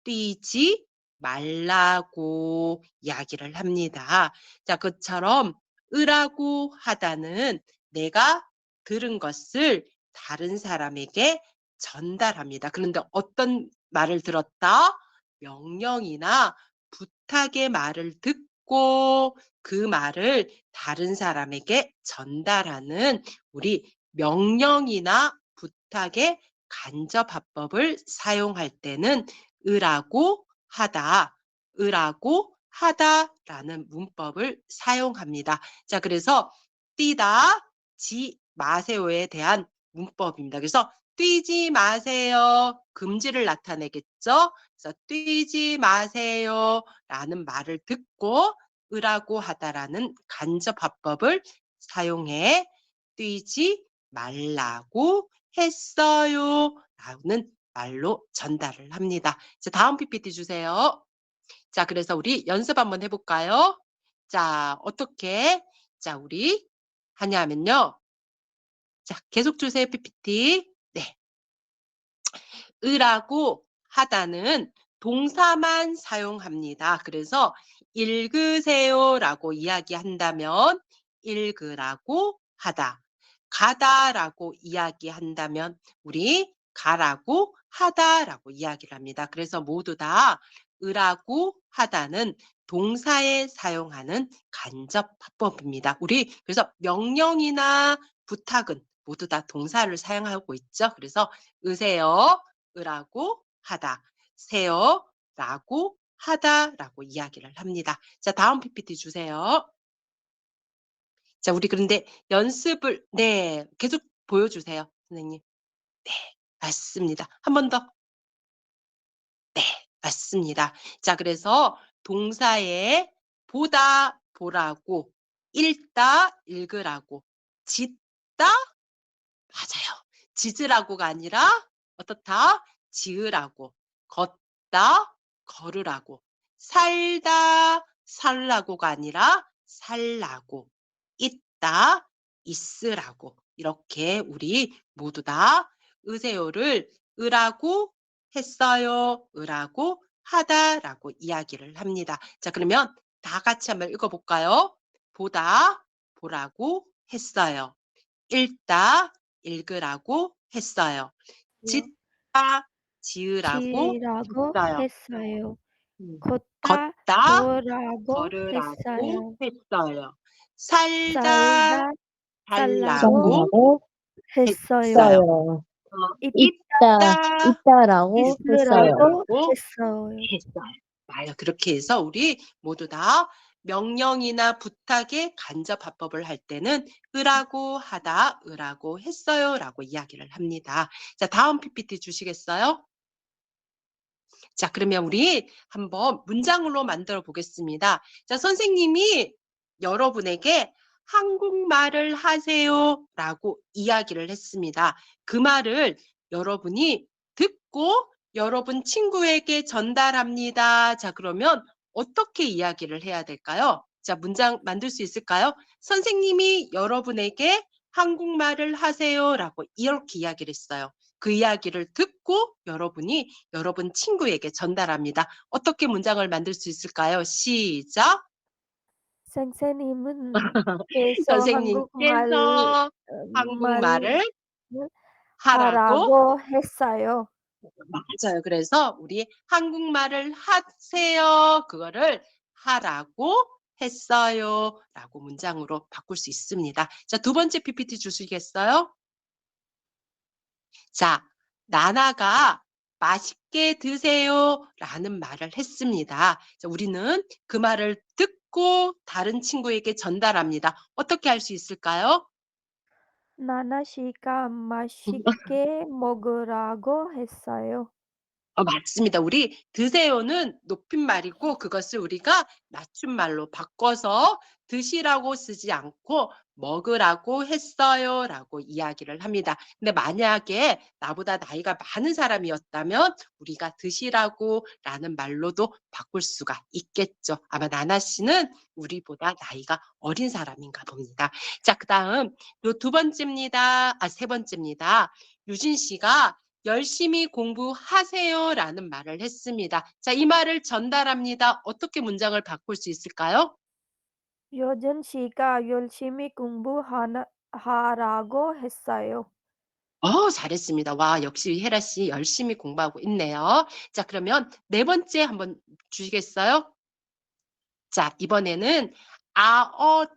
뛰지 말라고 이야기를 합니다. 자, 그처럼 으라고 하다는 내가 들은 것을 다른 사람에게 전달합니다. 그런데 어떤 말을 들었다? 명령이나 부탁의 말을 듣고 그 말을 다른 사람에게 전달하는 우리 명령이나 부탁의 간접화법을 사용할 때는 으라고 하다, 으라고 하다라는 문법을 사용합니다. 자, 그래서 뛰다, 지 마세요에 대한 문법입니다. 그래서 뛰지 마세요. 금지를 나타내겠죠. 그래서 뛰지 마세요 라는 말을 듣고 으라고 하다라는 간접화법을 사용해 뛰지 말라고 했어요 라는 말로 전달을 합니다. 자, 다음 PPT 주세요. 자, 그래서 우리 연습 한번 해볼까요? 자, 어떻게 자, 우리 하냐면요. 자, 계속 주세요, PPT. 네. 으라고 하다는 동사만 사용합니다. 그래서 읽으세요라고 이야기한다면 읽으라고 하다. 가다라고 이야기한다면 우리 가라고 하다라고 이야기를 합니다. 그래서 모두 다 으라고 하다는 동사에 사용하는 간접화법입니다. 우리 그래서 명령이나 부탁은 모두 다 동사를 사용하고 있죠. 그래서 으세요, 으라고 하다, 세요, 라고 하다라고 이야기를 합니다. 자, 다음 PPT 주세요. 자, 우리 그런데 연습을 네, 계속 보여주세요, 선생님. 네, 맞습니다. 한 번 더. 네, 맞습니다. 자, 그래서 동사에 보다, 보라고, 읽다, 읽으라고, 짓다, 맞아요. 짖으라고가 아니라 어떻다? 지으라고, 걷다, 걸으라고, 살다, 살라고가 아니라 살라고, 있다, 있으라고. 이렇게 우리 모두 다 으세요를 으라고 했어요, 으라고 하다라고 이야기를 합니다. 자, 그러면 다 같이 한번 읽어볼까요? 보다, 보라고 했어요. 읽다, 읽으라고 했어요. 짓다, 지으라고 지라고 했어요. 했어요. 음. 걷다 걷다, 걸으라고 걸으라고 했어요. 했어요. 살다, 살다 살라고 살라고 했어요. 했어요. 했어요. 있다 있다, 있다라고 했어요. 있으라고 있으라고 했어요. 했어요. 맞아요. 그렇게 해서 우리 모두 다 명령이나 부탁에 간접 화법을 할 때는 으라고 하다, 으라고 했어요라고 이야기를 합니다. 자, 다음 PPT 주시겠어요? 자, 그러면 우리 한번 문장으로 만들어 보겠습니다. 자, 선생님이 여러분에게 한국말을 하세요라고 이야기를 했습니다. 그 말을 여러분이 듣고 여러분 친구에게 전달합니다. 자, 그러면 어떻게 이야기를 해야 될까요? 자, 문장 만들 수 있을까요? 선생님이 여러분에게 한국말을 하세요라고 이렇게 이야기를 했어요. 그 이야기를 듣고 여러분이 여러분 친구에게 전달합니다. 어떻게 문장을 만들 수 있을까요? 시작. 선생님은 께서 한국말을 선생님께서 말을 한국말을 하라고 하라고 했어요. 맞아요. 그래서 우리 한국말을 하세요. 그거를 하라고 했어요. 라고 문장으로 바꿀 수 있습니다. 자, 두 번째 PPT 주시겠어요? 자, 나나가 맛있게 드세요 라는 말을 했습니다. 자, 우리는 그 말을 듣고 다른 친구에게 전달합니다. 어떻게 할 수 있을까요? 나나 씨가 맛있게 먹으라고 했어요. 맞습니다. 우리 드세요는 높임말이고 그것을 우리가 낮춤말로 바꿔서 드시라고 쓰지 않고 먹으라고 했어요라고 이야기를 합니다. 근데 만약에 나보다 나이가 많은 사람이었다면 우리가 드시라고라는 말로도 바꿀 수가 있겠죠. 아마 나나 씨는 우리보다 나이가 어린 사람인가 봅니다. 자, 그다음 요 두 번째입니다. 세 번째입니다. 유진 씨가 열심히 공부하세요라는 말을 했습니다. 자, 이 말을 전달합니다. 어떻게 문장을 바꿀 수 있을까요? 요전 씨가 열심히 공부하라고 했어요. 잘했습니다. 와, 역시 혜라 씨 열심히 공부하고 있네요. 자, 그러면 네 번째 한번 주시겠어요? 자, 이번에는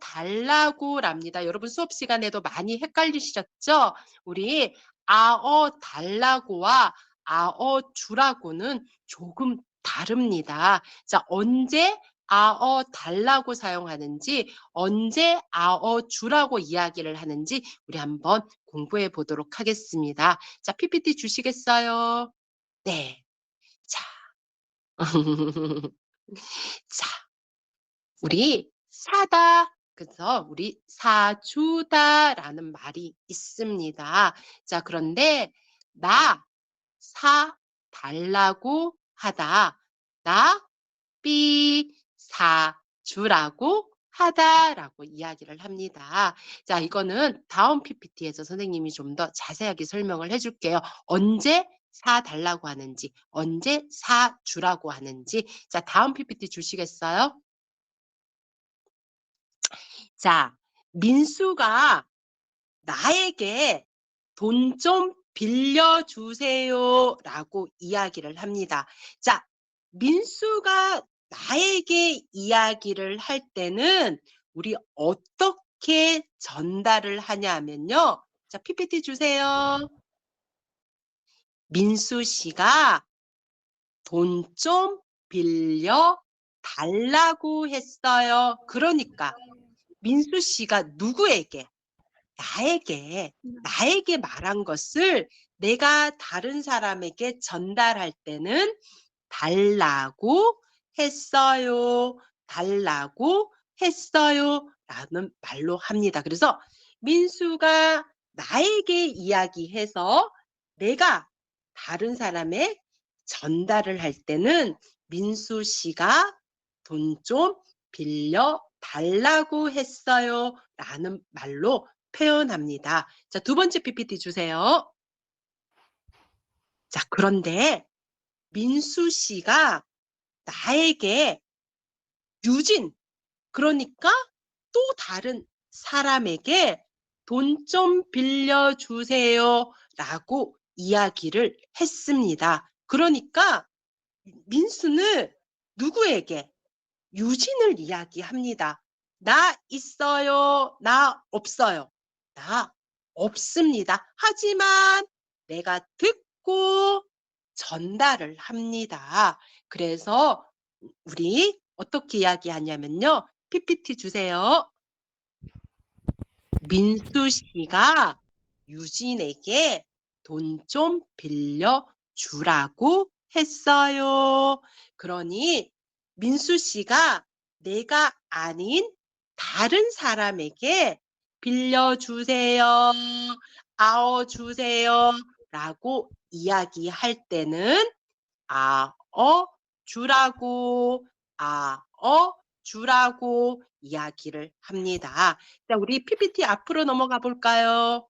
달라고랍니다. 여러분 수업 시간에도 많이 헷갈리셨죠? 우리 달라고와 주라고는 조금 다릅니다. 자, 언제 달라고 사용하는지, 언제 주라고 이야기를 하는지 우리 한번 공부해 보도록 하겠습니다. 자, PPT 주시겠어요? 네. 자. 자, 우리 사다. 그래서 우리 사주다라는 말이 있습니다. 자, 그런데 사 달라고 하다. 사주라고 하다라고 이야기를 합니다. 자, 이거는 다음 PPT에서 선생님이 좀 더 자세하게 설명을 해줄게요. 언제 사달라고 하는지, 언제 사주라고 하는지. 자, 다음 PPT 주시겠어요? 자, 민수가 나에게 돈 좀 빌려주세요 라고 이야기를 합니다. 자, 민수가 나에게 이야기를 할 때는 우리 어떻게 전달을 하냐면요. 자, PPT 주세요. 민수 씨가 돈 좀 빌려 달라고 했어요. 그러니까 민수 씨가 누구에게? 나에게 말한 것을 내가 다른 사람에게 전달할 때는 달라고 했어요. 달라고 했어요. 라는 말로 합니다. 그래서 민수가 나에게 이야기해서 내가 다른 사람에 전달을 할 때는 민수 씨가 돈 좀 빌려 달라고 했어요. 라는 말로 표현합니다. 자, 두 번째 PPT 주세요. 자, 그런데 민수 씨가 나에게 유진, 그러니까 또 다른 사람에게 돈 좀 빌려주세요. 라고 이야기를 했습니다. 그러니까 민수는 누구에게? 유진을 이야기합니다. 나 있어요. 나 없어요. 나 없습니다. 하지만 내가 듣고 전달을 합니다. 그래서 우리 어떻게 이야기하냐면요. PPT 주세요. 민수 씨가 유진에게 돈 좀 빌려주라고 했어요. 그러니 민수 씨가 내가 아닌 다른 사람에게 빌려주세요, 주세요 라고 이야기할 때는 주라고, 주라고 이야기를 합니다. 자, 우리 PPT 앞으로 넘어가 볼까요?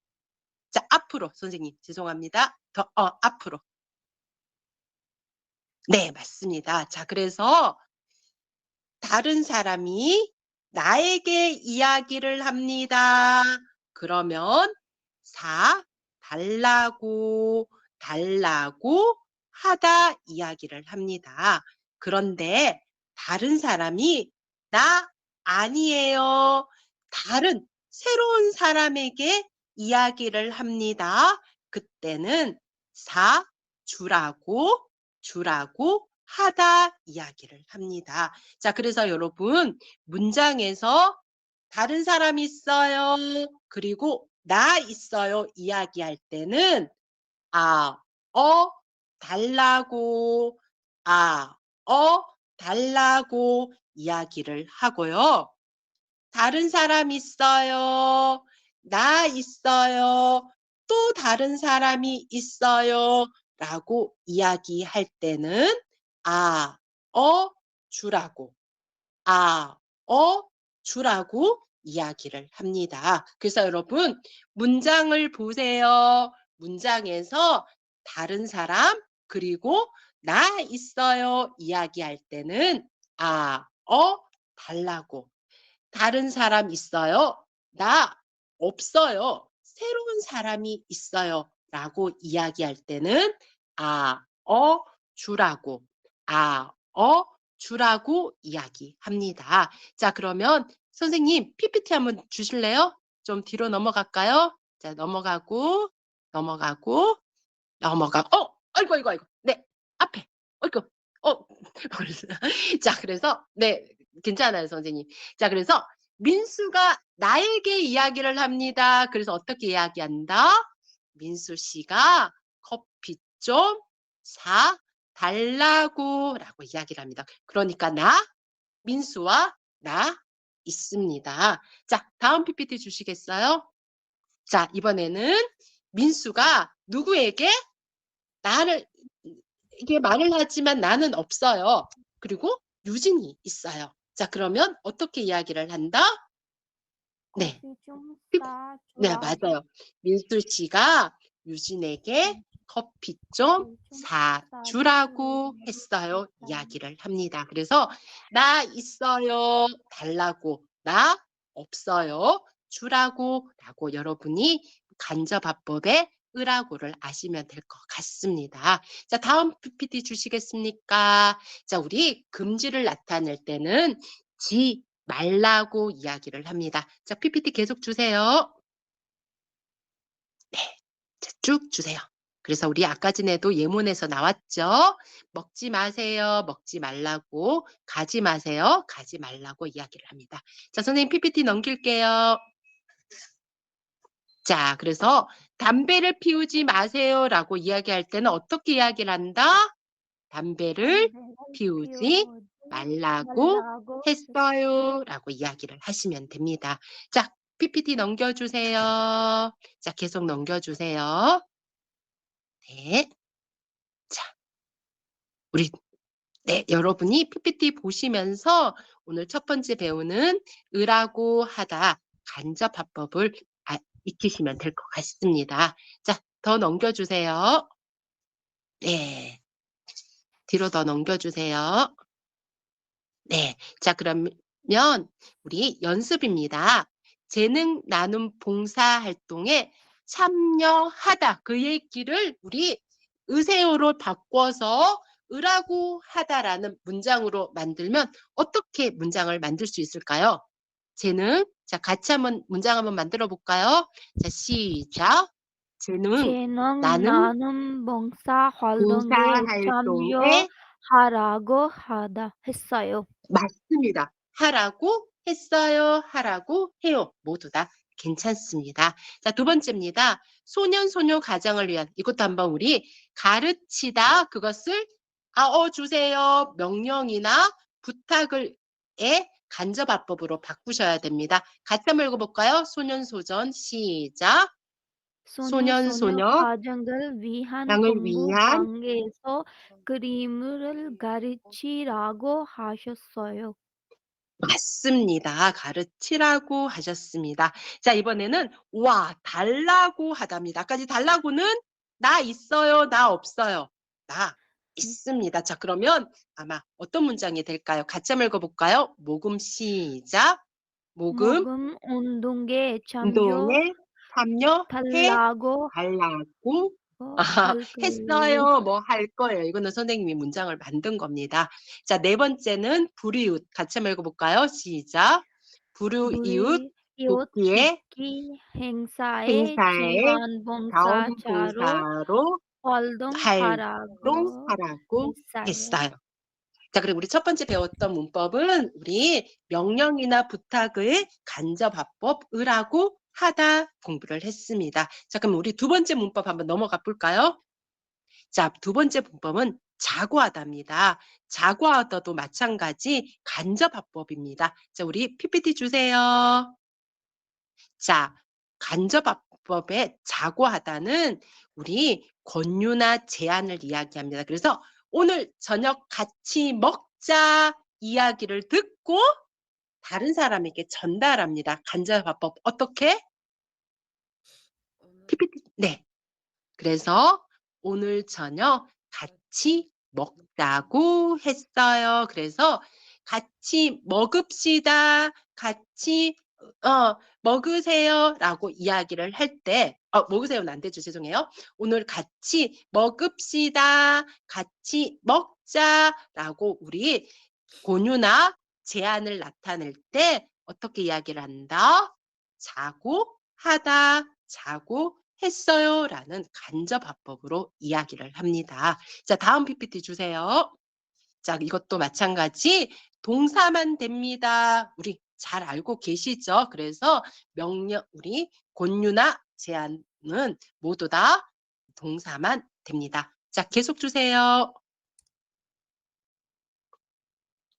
자, 앞으로 선생님 죄송합니다. 앞으로. 네, 맞습니다. 자, 그래서 다른 사람이 나에게 이야기를 합니다. 그러면 달라고 하다 이야기를 합니다. 그런데 다른 사람이 나 아니에요. 다른 새로운 사람에게 이야기를 합니다. 그때는 주라고 하다 이야기를 합니다. 자, 그래서 여러분 문장에서 다른 사람 있어요. 그리고 나 있어요. 이야기할 때는 달라고, 달라고 이야기를 하고요. 다른 사람 있어요. 나 있어요. 또 다른 사람이 있어요. 라고 이야기할 때는 주라고, 주라고 이야기를 합니다. 그래서 여러분 문장을 보세요. 문장에서 다른 사람 그리고 나 있어요 이야기할 때는 달라고, 다른 사람 있어요? 나 없어요. 새로운 사람이 있어요. 라고 이야기할 때는 주라고, 주라고 이야기합니다. 자, 그러면 선생님 PPT 한번 주실래요? 좀 뒤로 넘어갈까요? 자, 넘어가고, 아이고. 네, 앞에. 아이고, 자, 그래서, 네, 괜찮아요, 선생님. 자, 그래서 민수가 나에게 이야기를 합니다. 그래서 어떻게 이야기한다? 민수 씨가 커피 좀 사달라고 라고 이야기를 합니다. 그러니까 민수와 나 있습니다. 자, 다음 PPT 주시겠어요? 자, 이번에는 민수가 누구에게 이게 말을 하지만 나는 없어요. 그리고 유진이 있어요. 자, 그러면 어떻게 이야기를 한다? 네. 커피 좀 네, 사주라. 맞아요. 민수 씨가 유진에게 커피 좀 사주라고 했어요. 이야기를 합니다. 그래서 나 있어요. 달라고, 나 없어요. 주라고 라고 여러분이 간접화법의 으라고를 아시면 될 것 같습니다. 자, 다음 PPT 주시겠습니까? 자, 우리 금지를 나타낼 때는 말라고 이야기를 합니다. 자, PPT 계속 주세요. 네, 자, 쭉 주세요. 그래서 우리 아까 전에도 예문에서 나왔죠. 먹지 마세요. 먹지 말라고. 가지 마세요. 가지 말라고 이야기를 합니다. 자, 선생님 PPT 넘길게요. 자, 그래서 담배를 피우지 마세요라고 이야기할 때는 어떻게 이야기를 한다? 담배를 피우지 말라고 했어요라고 이야기를 하시면 됩니다. 자, PPT 넘겨주세요. 자, 계속 넘겨주세요. 네. 자, 여러분이 PPT 보시면서 오늘 첫 번째 배우는 으라고 하다 간접화법을 익히시면 될 것 같습니다. 자, 더 넘겨주세요. 네. 뒤로 더 넘겨주세요. 네. 자, 그러면 우리 연습입니다. 재능 나눔 봉사 활동에 참여하다. 그 얘기를 우리 으세요로 바꿔서 으라고 하다라는 문장으로 만들면 어떻게 문장을 만들 수 있을까요? 재능. 자, 같이 문장 한번 만들어 볼까요? 자, 시작. 재능 나눔 봉사 활동에 봉사활동에 참여하라고 했어요. 맞습니다. 하라고 했어요. 하라고 해요. 모두 다 괜찮습니다. 자, 두 번째입니다. 소년, 소녀 가정을 위한 이것도 한번 우리 가르치다 그것을 주세요. 명령이나 부탁을 간접화법으로 바꾸셔야 됩니다. 같이 한번 읽어볼까요? 소년, 소전 시작. 소년, 소녀 가정을 위한 가정을 공부 위한 방에서 그림을 가르치라고 하셨어요. 맞습니다. 가르치라고 하셨습니다. 자, 이번에는 달라고 하답니다. 아까지 달라고는 나 있어요, 나 없어요. 나 있습니다. 자, 그러면 아마 어떤 문장이 될까요? 같이 한번 읽어볼까요? 모금 시작. 모금 운동에 운동에 참여해 달라고 달라고 할 했어요. 뭐 할 거예요. 이거는 선생님이 문장을 만든 겁니다. 자, 네 번째는 불이웃. 같이 한번 읽어볼까요? 시작. 불이웃 돕기에 행사에 자원봉사자로 자원봉사로 활동하라고 활동하라고 했어요. 했어요. 자, 그리고 우리 첫 번째 배웠던 문법은 우리 명령이나 부탁을 간접화법 으라고 하다 공부를 했습니다. 자, 그럼 우리 두 번째 문법 한번 넘어가 볼까요? 자, 두 번째 문법은 자고하다입니다. 자고하다도 마찬가지 간접화법입니다. 자, 우리 PPT 주세요. 자, 간접화법의 자고하다는 우리 권유나 제안을 이야기합니다. 그래서 오늘 저녁 같이 먹자 이야기를 듣고 다른 사람에게 전달합니다. 간접화법 어떻게? PPT. 네. 그래서 오늘 저녁 같이 먹자고 했어요. 그래서 같이 먹읍시다. 같이 먹으세요라고 이야기를 할 때 먹으세요는 안 되죠. 죄송해요. 오늘 같이 먹읍시다. 같이 먹자라고 우리 권유나 제안을 나타낼 때 어떻게 이야기를 한다? 자고 하다, 자고 했어요라는 간접화법으로 이야기를 합니다. 자, 다음 PPT 주세요. 자, 이것도 마찬가지 동사만 됩니다. 우리 잘 알고 계시죠? 그래서 우리 권유나 제안은 모두 다 동사만 됩니다. 자, 계속 주세요.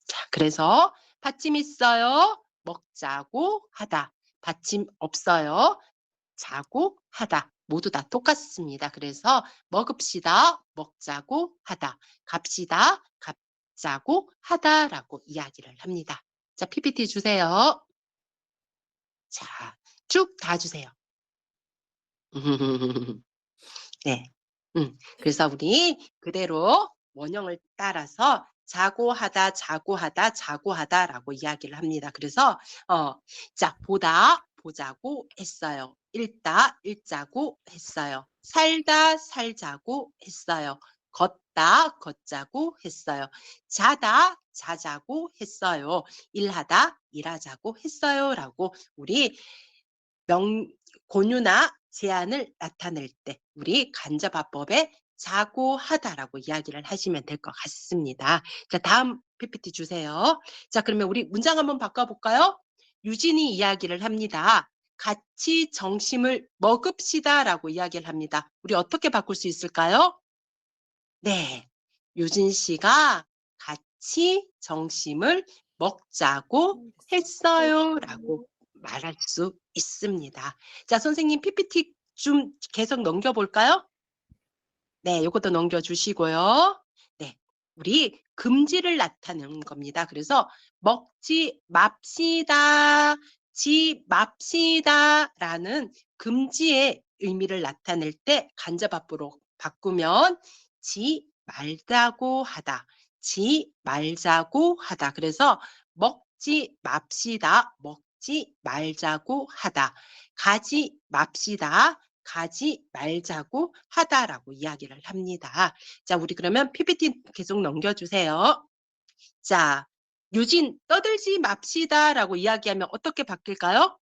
자, 그래서 받침 있어요. 먹자고 하다. 받침 없어요. 자고 하다. 모두 다 똑같습니다. 그래서 먹읍시다. 먹자고 하다. 갑시다. 갑자고 하다라고 이야기를 합니다. 자, PPT 주세요. 자, 쭉 다 주세요. 네. 그래서 우리 그대로 원형을 따라서 자고 하다, 자고 하다, 자고 하다라고 이야기를 합니다. 그래서 자, 보자고 했어요. 읽다, 읽자고 했어요. 살다, 살자고 했어요. 걷자고 했어요. 자자고 했어요. 일하다, 일하자고 했어요. 라고 우리 권유나 제한을 나타낼 때 우리 간접화법에 자고 하다라고 이야기를 하시면 될 것 같습니다. 자, 다음 PPT 주세요. 자, 그러면 우리 문장 한번 바꿔볼까요? 유진이 이야기를 합니다. 같이 점심을 먹읍시다라고 이야기를 합니다. 우리 어떻게 바꿀 수 있을까요? 네, 유진 씨가 같이 점심을 먹자고 했어요라고 말할 수 있습니다. 자, 선생님 PPT 좀 계속 넘겨볼까요? 네, 이것도 넘겨주시고요. 네, 우리 금지를 나타내는 겁니다. 그래서 먹지 맙시다, 지 맙시다라는 금지의 의미를 나타낼 때 간접합으로 바꾸면 지 말자고 하다, 지 말자고 하다. 그래서 먹지 맙시다, 먹지 말자고 하다, 가지 맙시다, 가지 말자고 하다라고 이야기를 합니다. 자, 우리 그러면 PPT 계속 넘겨주세요. 자, 유진 떠들지 맙시다라고 이야기하면 어떻게 바뀔까요?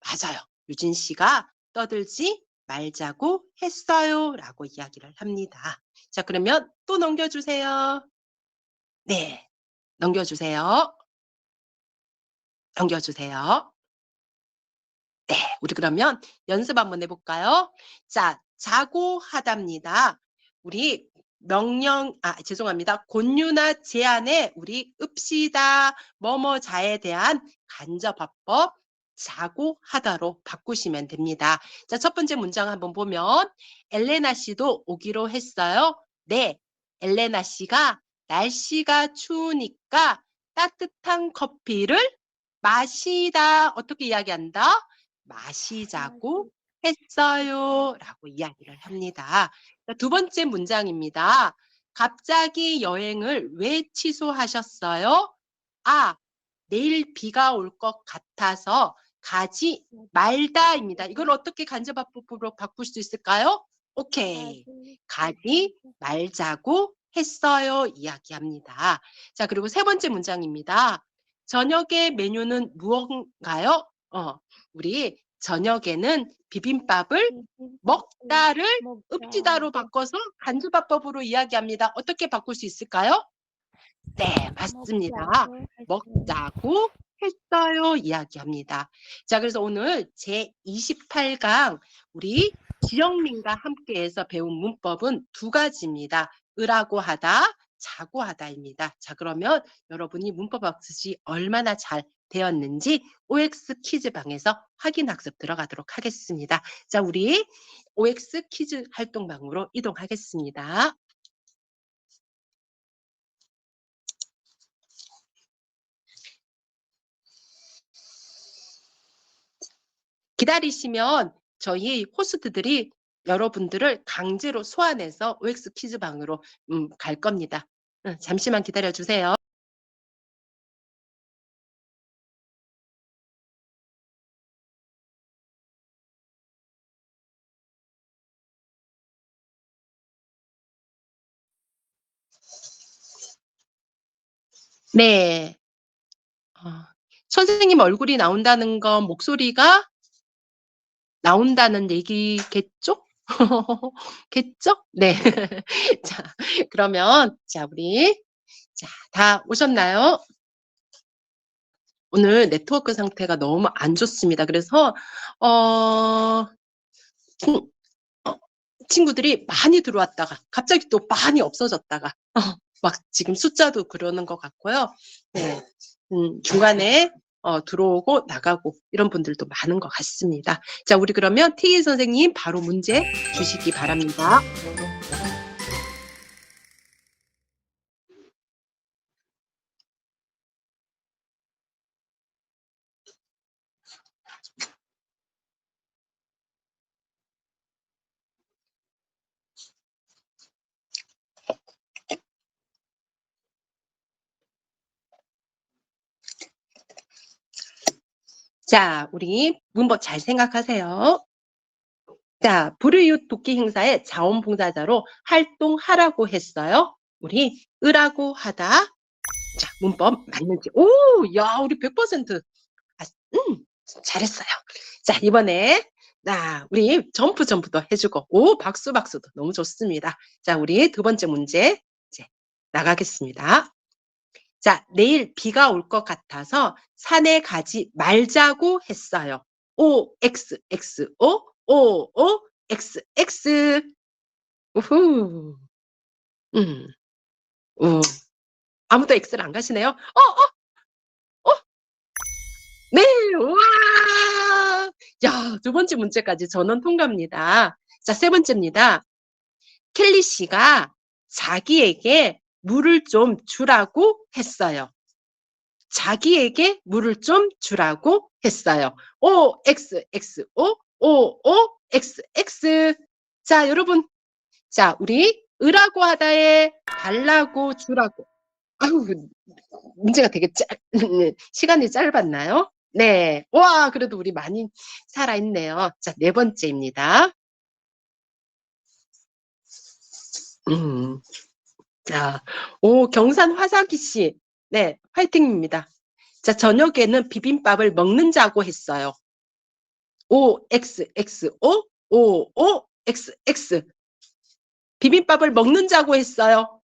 맞아요. 유진 씨가 떠들지 말자고 했어요라고 이야기를 합니다. 자, 그러면 또 넘겨주세요. 네, 넘겨주세요. 넘겨주세요. 네, 우리 그러면 연습 한번 해볼까요? 자, 자고 하답니다. 우리 죄송합니다. 곤유나 제안에 우리 읍시다, 뭐뭐자에 대한 간접화법 자고 하다로 바꾸시면 됩니다. 자, 첫 번째 문장 한번 보면 엘레나 씨도 오기로 했어요. 네, 엘레나 씨가 날씨가 추우니까 따뜻한 커피를 마시다. 어떻게 이야기한다? 마시자고 했어요 라고 이야기를 합니다. 두 번째 문장입니다. 갑자기 여행을 왜 취소하셨어요? 아, 내일 비가 올 것 같아서 가지 말다입니다. 이걸 어떻게 간접화법으로 바꿀 수 있을까요? 오케이. 가지 말자고 했어요 이야기합니다. 자, 그리고 세 번째 문장입니다. 저녁의 메뉴는 무언가요? 우리 저녁에는 비빔밥을 먹다를 읍지다로 바꿔서 간접화법으로 이야기합니다. 어떻게 바꿀 수 있을까요? 네, 맞습니다. 먹자고 했어요 이야기합니다. 자, 그래서 오늘 제28강 우리 지영민과 함께해서 배운 문법은 두 가지입니다. 으라고 하다, 자고 하다입니다. 자, 그러면 여러분이 문법 학습이 얼마나 잘 되었는지 OX 퀴즈방에서 확인 학습 들어가도록 하겠습니다. 자, 우리 OX 퀴즈 활동방으로 이동하겠습니다. 기다리시면 저희 호스트들이 여러분들을 강제로 소환해서 OX 퀴즈방으로 갈 겁니다. 잠시만 기다려 주세요. 네. 선생님 얼굴이 나온다는 건 목소리가 나온다는 얘기겠죠? 겠죠? 네. 자, 그러면 우리 다 오셨나요? 오늘 네트워크 상태가 너무 안 좋습니다. 그래서 친구들이 많이 들어왔다가 갑자기 또 많이 없어졌다가 막 지금 숫자도 그러는 것 같고요. 네. 중간에 들어오고 나가고 이런 분들도 많은 것 같습니다. 자, 우리 그러면 태희 선생님 바로 문제 주시기 바랍니다. 자, 우리 문법 잘 생각하세요. 자, 불의웃 돕기 행사에 자원봉사자로 활동하라고 했어요. 우리 으라고 하다. 자, 문법 맞는지. 오, 야, 우리 100%. 잘했어요. 자, 이번에 자, 우리 점프도 해주고, 오, 박수도 너무 좋습니다. 자, 우리 두 번째 문제 이제 나가겠습니다. 자, 내일 비가 올 것 같아서 산에 가지 말자고 했어요. O, X, X, O, O, O, X, X. 우후. 아무도 X를 안 가시네요. 네, 우와! 야, 두 번째 문제까지 전원 통과입니다. 자, 세 번째입니다. 켈리 씨가 자기에게 물을 좀 주라고 했어요. 자기에게 물을 좀 주라고 했어요. O, X, X, O, O, O, X, X. 자, 여러분. 자, 우리 으라고 하다에 달라고 주라고. 아유, 문제가 되게 시간이 짧았나요? 네. 와, 그래도 우리 많이 살아있네요. 자, 네 번째입니다. 자, 오, 경산 화사기 씨. 네, 화이팅입니다. 자, 저녁에는 비빔밥을 먹는자고 했어요. O, X, X, O, O, O, X, X. 비빔밥을 먹는자고 했어요.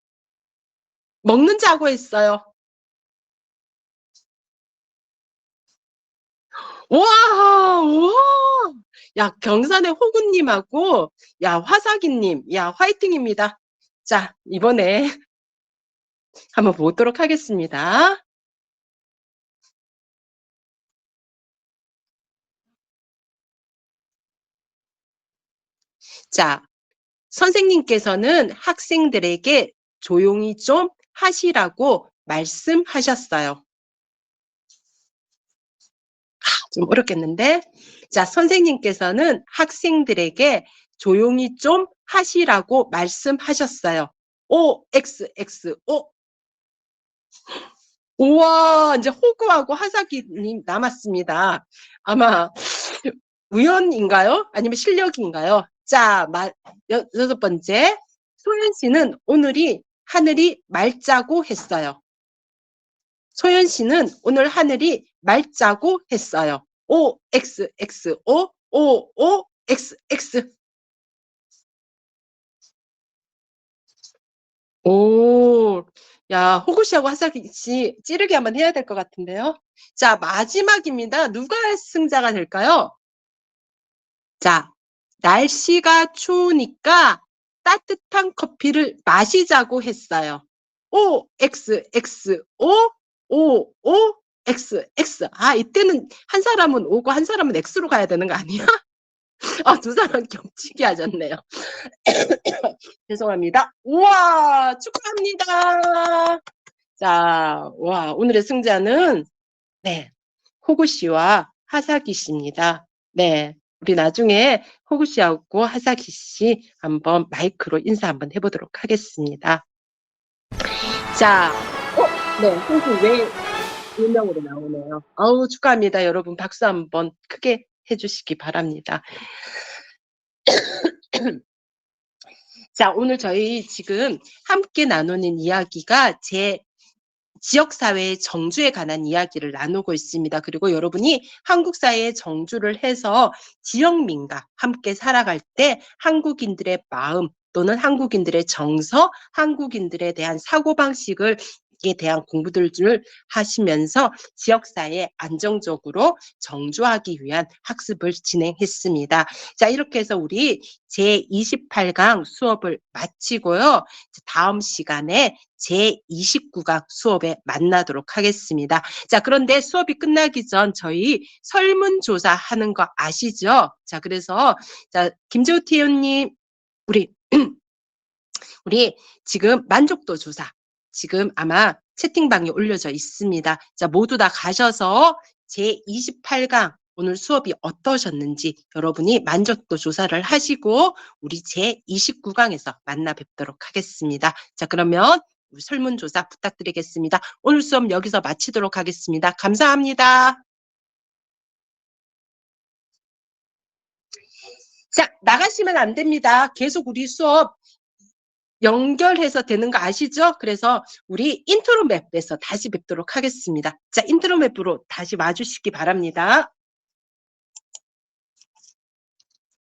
먹는자고 했어요. 와, 와. 야, 경산의 호구님하고, 야, 화사기님, 야, 화이팅입니다. 자, 이번에 한번 보도록 하겠습니다. 자, 선생님께서는 학생들에게 조용히 좀 하시라고 말씀하셨어요. 좀 어렵겠는데? 자, 선생님께서는 학생들에게 조용히 좀 하시라고 말씀하셨어요. O, X, X, O. 우와, 이제 호구하고 하사기님 남았습니다. 아마 우연인가요? 아니면 실력인가요? 자, 여섯 번째. 소연 씨는 오늘이 하늘이 맑자고 했어요. 소연 씨는 오늘 하늘이 맑자고 했어요. O, X, X, O, O, O, X, X. 오, 야, 호구 씨하고 하사기 씨 찌르기 한번 해야 될 것 같은데요. 자, 마지막입니다. 누가 승자가 될까요? 자, 날씨가 추우니까 따뜻한 커피를 마시자고 했어요. O, X, X, O, O, O, X, X. 아, 이때는 한 사람은 O고 한 사람은 X로 가야 되는 거 아니야? 아, 두 사람 겹치게 하셨네요. 죄송합니다. 우와, 축하합니다. 자, 와, 오늘의 승자는, 네, 호구 씨와 하사기 씨입니다. 네, 우리 나중에 호구 씨하고 하사기 씨 한번 마이크로 인사 한번 해보도록 하겠습니다. 자, 네, 선생님 왜 일명으로 나오네요. 아우, 축하합니다. 여러분 박수 한번 크게 해주시기 바랍니다. 자, 오늘 저희 지금 함께 나누는 이야기가 제 지역사회의 정주에 관한 이야기를 나누고 있습니다. 그리고 여러분이 한국 사회의 정주를 해서 지역민과 함께 살아갈 때 한국인들의 마음 또는 한국인들의 정서, 한국인들에 대한 사고방식을 에 대한 공부들을 하시면서 지역사회에 안정적으로 정주하기 위한 학습을 진행했습니다. 자, 이렇게 해서 우리 제28강 수업을 마치고요. 다음 시간에 제29강 수업에 만나도록 하겠습니다. 자, 그런데 수업이 끝나기 전 저희 설문조사 하는 거 아시죠? 자, 그래서 자, 김재우 TA님, 우리 지금 만족도 조사 지금 아마 채팅방에 올려져 있습니다. 자, 모두 다 가셔서 제28강 오늘 수업이 어떠셨는지 여러분이 만족도 조사를 하시고 우리 제29강에서 만나 뵙도록 하겠습니다. 자, 그러면 우리 설문조사 부탁드리겠습니다. 오늘 수업 여기서 마치도록 하겠습니다. 감사합니다. 자, 나가시면 안 됩니다. 계속 우리 수업 연결해서 되는 거 아시죠? 그래서 우리 인트로 맵에서 다시 뵙도록 하겠습니다. 자, 인트로 맵으로 다시 와주시기 바랍니다.